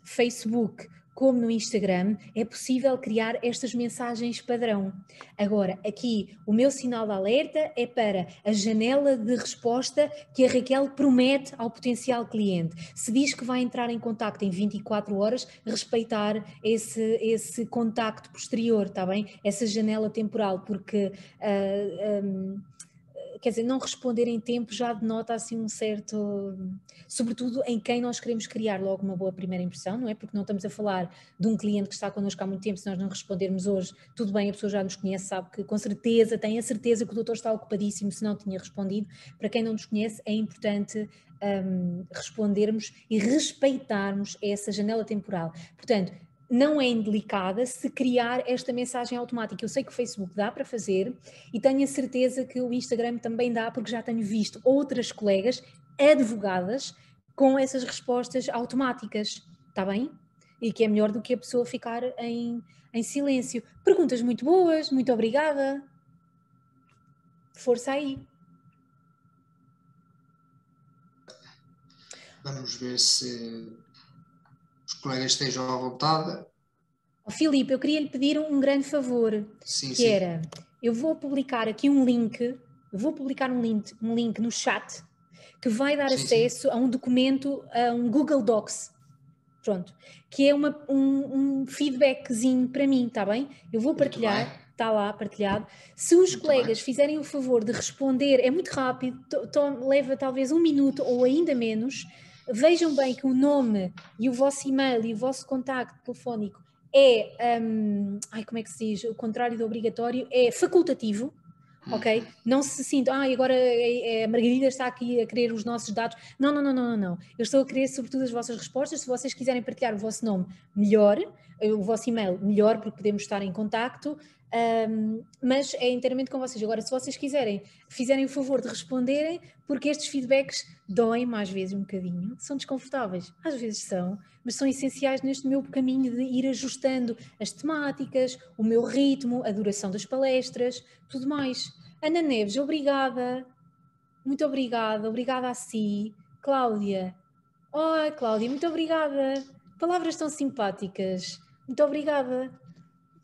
Facebook como no Instagram, é possível criar estas mensagens padrão. Agora, aqui, o meu sinal de alerta é para a janela de resposta que a Raquel promete ao potencial cliente. Se diz que vai entrar em contacto em 24 horas, respeitar esse contacto posterior, está bem? Essa janela temporal, porque... quer dizer, não responder em tempo já denota assim um certo, sobretudo em quem nós queremos criar logo uma boa primeira impressão, não é? Porque não estamos a falar de um cliente que está connosco há muito tempo, se nós não respondermos hoje, tudo bem, a pessoa já nos conhece, sabe que com certeza, tem a certeza que o doutor está ocupadíssimo se não tinha respondido. Para quem não nos conhece, é importante respondermos e respeitarmos essa janela temporal. Portanto, não é indelicada se criar esta mensagem automática. Eu sei que o Facebook dá para fazer e tenho a certeza que o Instagram também dá, porque já tenho visto outras colegas advogadas com essas respostas automáticas, está bem? E que é melhor do que a pessoa ficar em silêncio. Perguntas muito boas, muito obrigada. Força aí. Vamos ver se os colegas estejam à vontade. Filipe, eu queria lhe pedir um grande favor, era, eu vou publicar aqui um link, um link no chat, que vai dar acesso a um documento, a um Google Docs, pronto, que é um feedbackzinho para mim, está bem? Eu vou partilhar, está lá partilhado. Se os colegas fizerem o favor de responder, é muito rápido, leva talvez 1 minuto ou ainda menos. Vejam bem que o nome e o vosso e-mail e o vosso contacto telefónico é, como é que se diz? O contrário do obrigatório, é facultativo, ok? Não se sintam, agora a Margarida está aqui a querer os nossos dados. Não. Eu estou a querer sobretudo as vossas respostas. Se vocês quiserem partilhar o vosso nome, melhor, o vosso e-mail, melhor, porque podemos estar em contacto. Mas é inteiramente com vocês. Agora, se vocês fizerem o favor de responderem, porque estes feedbacks doem às vezes um bocadinho, são desconfortáveis, às vezes são, mas são essenciais neste meu caminho de ir ajustando as temáticas, o meu ritmo, a duração das palestras, tudo mais. Ana Neves, obrigada, muito obrigada a si. Cláudia, Cláudia, muito obrigada, palavras tão simpáticas, muito obrigada.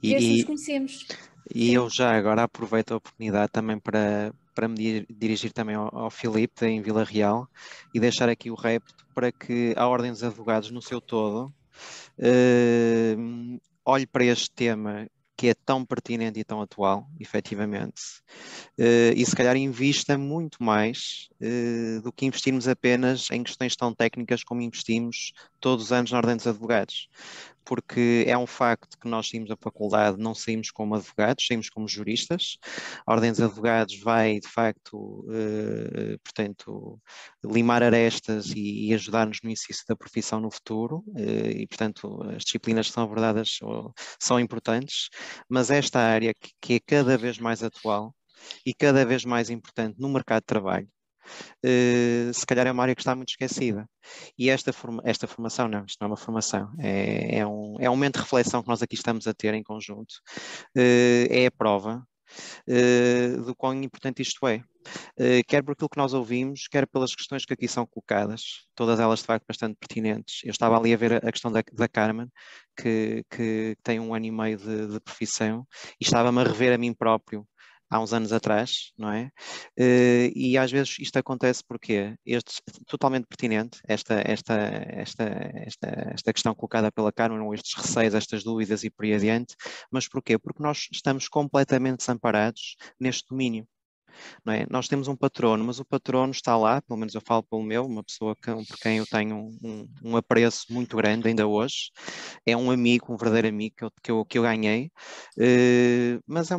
Ver se nos conhecemos. E eu já agora aproveito a oportunidade também para me dirigir também ao Filipe, em Vila Real, e deixar aqui o repto para que a Ordem dos Advogados, no seu todo, olhe para este tema que é tão pertinente e tão atual, efetivamente, e se calhar invista muito mais do que investirmos apenas em questões tão técnicas como investimos todos os anos na Ordem dos Advogados. Porque é um facto que nós saímos da faculdade, não saímos como advogados, saímos como juristas. A Ordem dos Advogados vai, de facto, portanto, limar arestas e ajudar-nos no exercício da profissão no futuro, e, portanto, as disciplinas que são abordadas são importantes, mas esta área que é cada vez mais atual e cada vez mais importante no mercado de trabalho, se calhar é uma área que está muito esquecida. E esta formação, não, isto não é uma formação, é um momento de reflexão que nós aqui estamos a ter em conjunto, é a prova do quão importante isto é. Quer por aquilo que nós ouvimos, quer pelas questões que aqui são colocadas, todas elas de facto bastante pertinentes. Eu estava ali a ver a questão da Carmen, que tem 1 ano e meio de profissão, e estava-me a rever a mim próprio há uns anos atrás, não é? E às vezes isto acontece porque totalmente pertinente, esta questão colocada pela Carmen, ou estes receios, estas dúvidas e por aí adiante, mas porquê? Porque nós estamos completamente desamparados neste domínio. Não é? Nós temos um patrono, mas o patrono está lá, pelo menos eu falo pelo meu, uma pessoa por quem eu tenho um apreço muito grande ainda hoje, é um amigo, um verdadeiro amigo que eu ganhei, mas é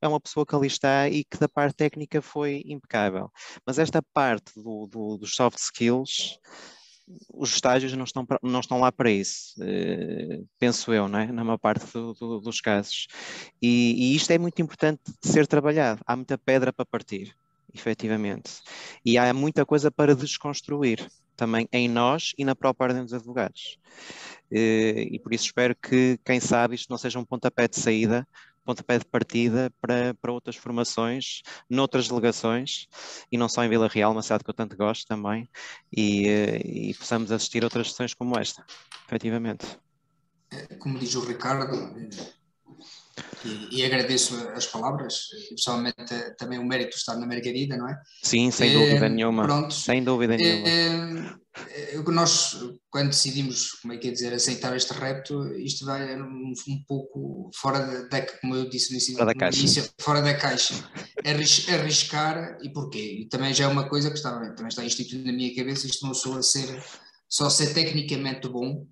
uma pessoa que ali está e que da parte técnica foi impecável. Mas esta parte dos soft skills, os estágios não estão lá para isso, penso eu, não é? Na maior parte dos casos. E isto é muito importante de ser trabalhado. Há muita pedra para partir, efetivamente. E há muita coisa para desconstruir, também em nós e na própria Ordem dos Advogados. E por isso espero que, quem sabe, isto não seja um pontapé de saída, pontapé de partida para outras formações, noutras delegações, e não só em Vila Real, uma cidade que eu tanto gosto também, e possamos assistir a outras sessões como esta, efetivamente. Como diz o Ricardo, e agradeço as palavras, pessoalmente também o mérito de estar na Margarida, não é? Sim, sem dúvida nenhuma. Pronto, sem dúvida nenhuma. Nós, quando decidimos, como é que é dizer, aceitar este repto, isto vai um pouco fora da, como eu disse no início, fora da caixa. Arriscar, e porquê? E também já é uma coisa que também está instituído na minha cabeça, isto não sou só ser tecnicamente bom,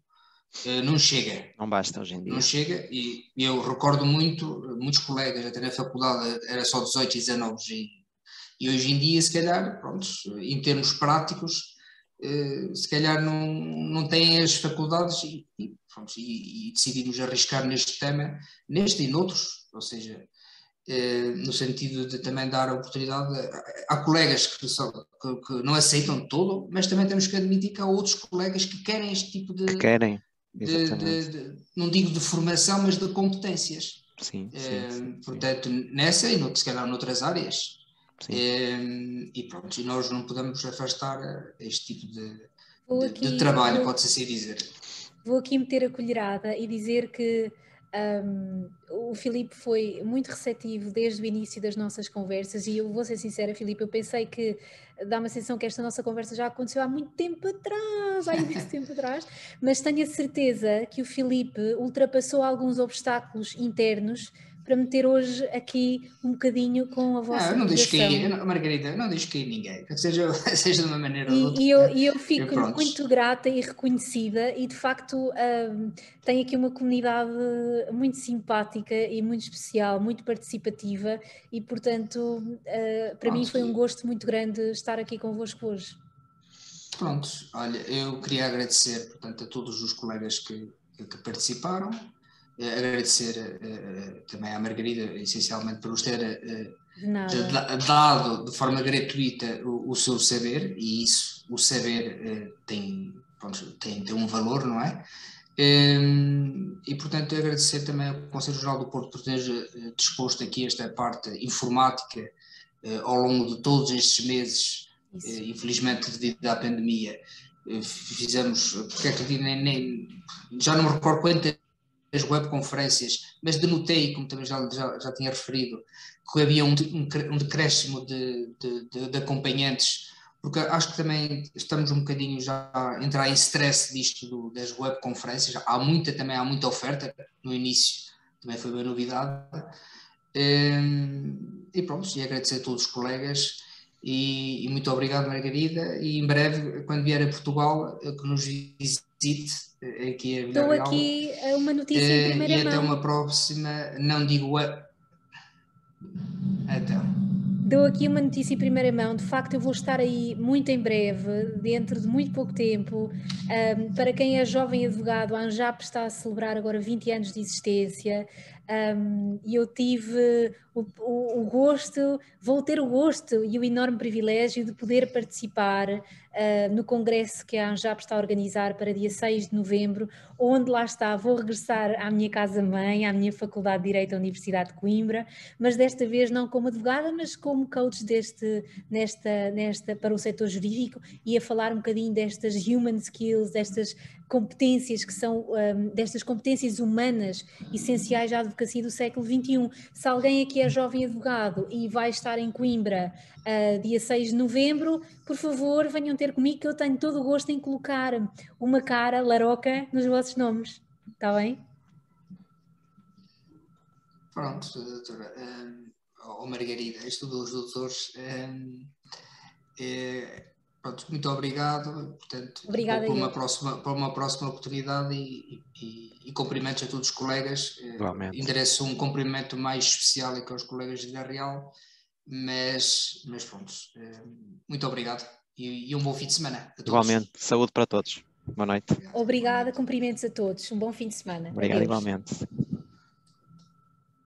não chega. Não basta hoje em dia. Não chega, e eu recordo muitos colegas, até na faculdade era só 18 e 19, e hoje em dia, se calhar, pronto, em termos práticos, se calhar não têm as faculdades e decidimos arriscar neste tema, neste e noutros, ou seja, no sentido de também dar a oportunidade há colegas que não aceitam todo, mas também temos que admitir que há outros colegas que querem este tipo de... Que querem. Não digo de formação, mas de competências. Sim, portanto, nessa e se calhar noutras áreas. E pronto, e nós não podemos afastar este tipo de trabalho, pode-se assim dizer. Vou aqui meter a colherada e dizer que o Filipe foi muito receptivo desde o início das nossas conversas, e eu vou ser sincera, Filipe, eu pensei que dá-me a sensação que esta nossa conversa já aconteceu há muito tempo atrás, mas tenho a certeza que o Filipe ultrapassou alguns obstáculos internos para meter hoje aqui um bocadinho com a vossa Margarida, não deixo cair ninguém, seja de uma maneira ou de outra. E eu fico muito grata e reconhecida, e de facto tenho aqui uma comunidade muito simpática e muito especial, muito participativa, e portanto para mim foi um gosto muito grande estar aqui convosco hoje. Pronto, olha, eu queria agradecer, portanto, a todos os colegas que participaram, agradecer também à Margarida, essencialmente, por nos ter dado de forma gratuita o seu saber, e isso, o saber tem um valor, não é? E portanto agradecer também ao Conselho Geral do Porto por ter disposto aqui esta parte informática ao longo de todos estes meses, infelizmente devido à pandemia. Fizemos, porque já não me recordo quantas webconferências, mas denotei, como também já tinha referido, que havia um decréscimo de acompanhantes, porque acho que também estamos um bocadinho já a entrar em stress disto das webconferências. Há muita oferta no início, também foi uma novidade. E pronto, e agradecer a todos os colegas, e muito obrigado, Margarida, e em breve, quando vier a Portugal, que nos visite aqui a Vila Real. Dou aqui uma notícia em primeira mão. E até uma próxima, não digo Dou aqui uma notícia em primeira mão. De facto, eu vou estar aí muito em breve, dentro de muito pouco tempo. Para quem é jovem advogado, a ANJAP está a celebrar agora 20 anos de existência. e eu tive o gosto, vou ter o gosto e o enorme privilégio de poder participar no congresso que a ANJAP está a organizar para dia 6 de novembro, onde lá está, vou regressar à minha casa-mãe, à minha Faculdade de Direito da Universidade de Coimbra, mas desta vez não como advogada, mas como coach para o setor jurídico, e a falar um bocadinho destas human skills, destas competências que são, destas competências humanas essenciais à advocacia do século XXI. Se alguém aqui é jovem advogado e vai estar em Coimbra dia 6 de novembro, por favor venham ter comigo, que eu tenho todo o gosto em colocar uma cara laroca nos vossos nomes, está bem? Pronto, doutora. Margarida, isto dos doutores, pronto, muito obrigado, portanto, Obrigada para uma próxima oportunidade e cumprimentos a todos os colegas. Endereço um cumprimento mais especial aqui aos colegas de Vila Real, mas pronto, muito obrigado e um bom fim de semana a todos. Igualmente, saúde para todos. Boa noite. Obrigada, cumprimentos a todos. Um bom fim de semana. Obrigado, Adeus. igualmente.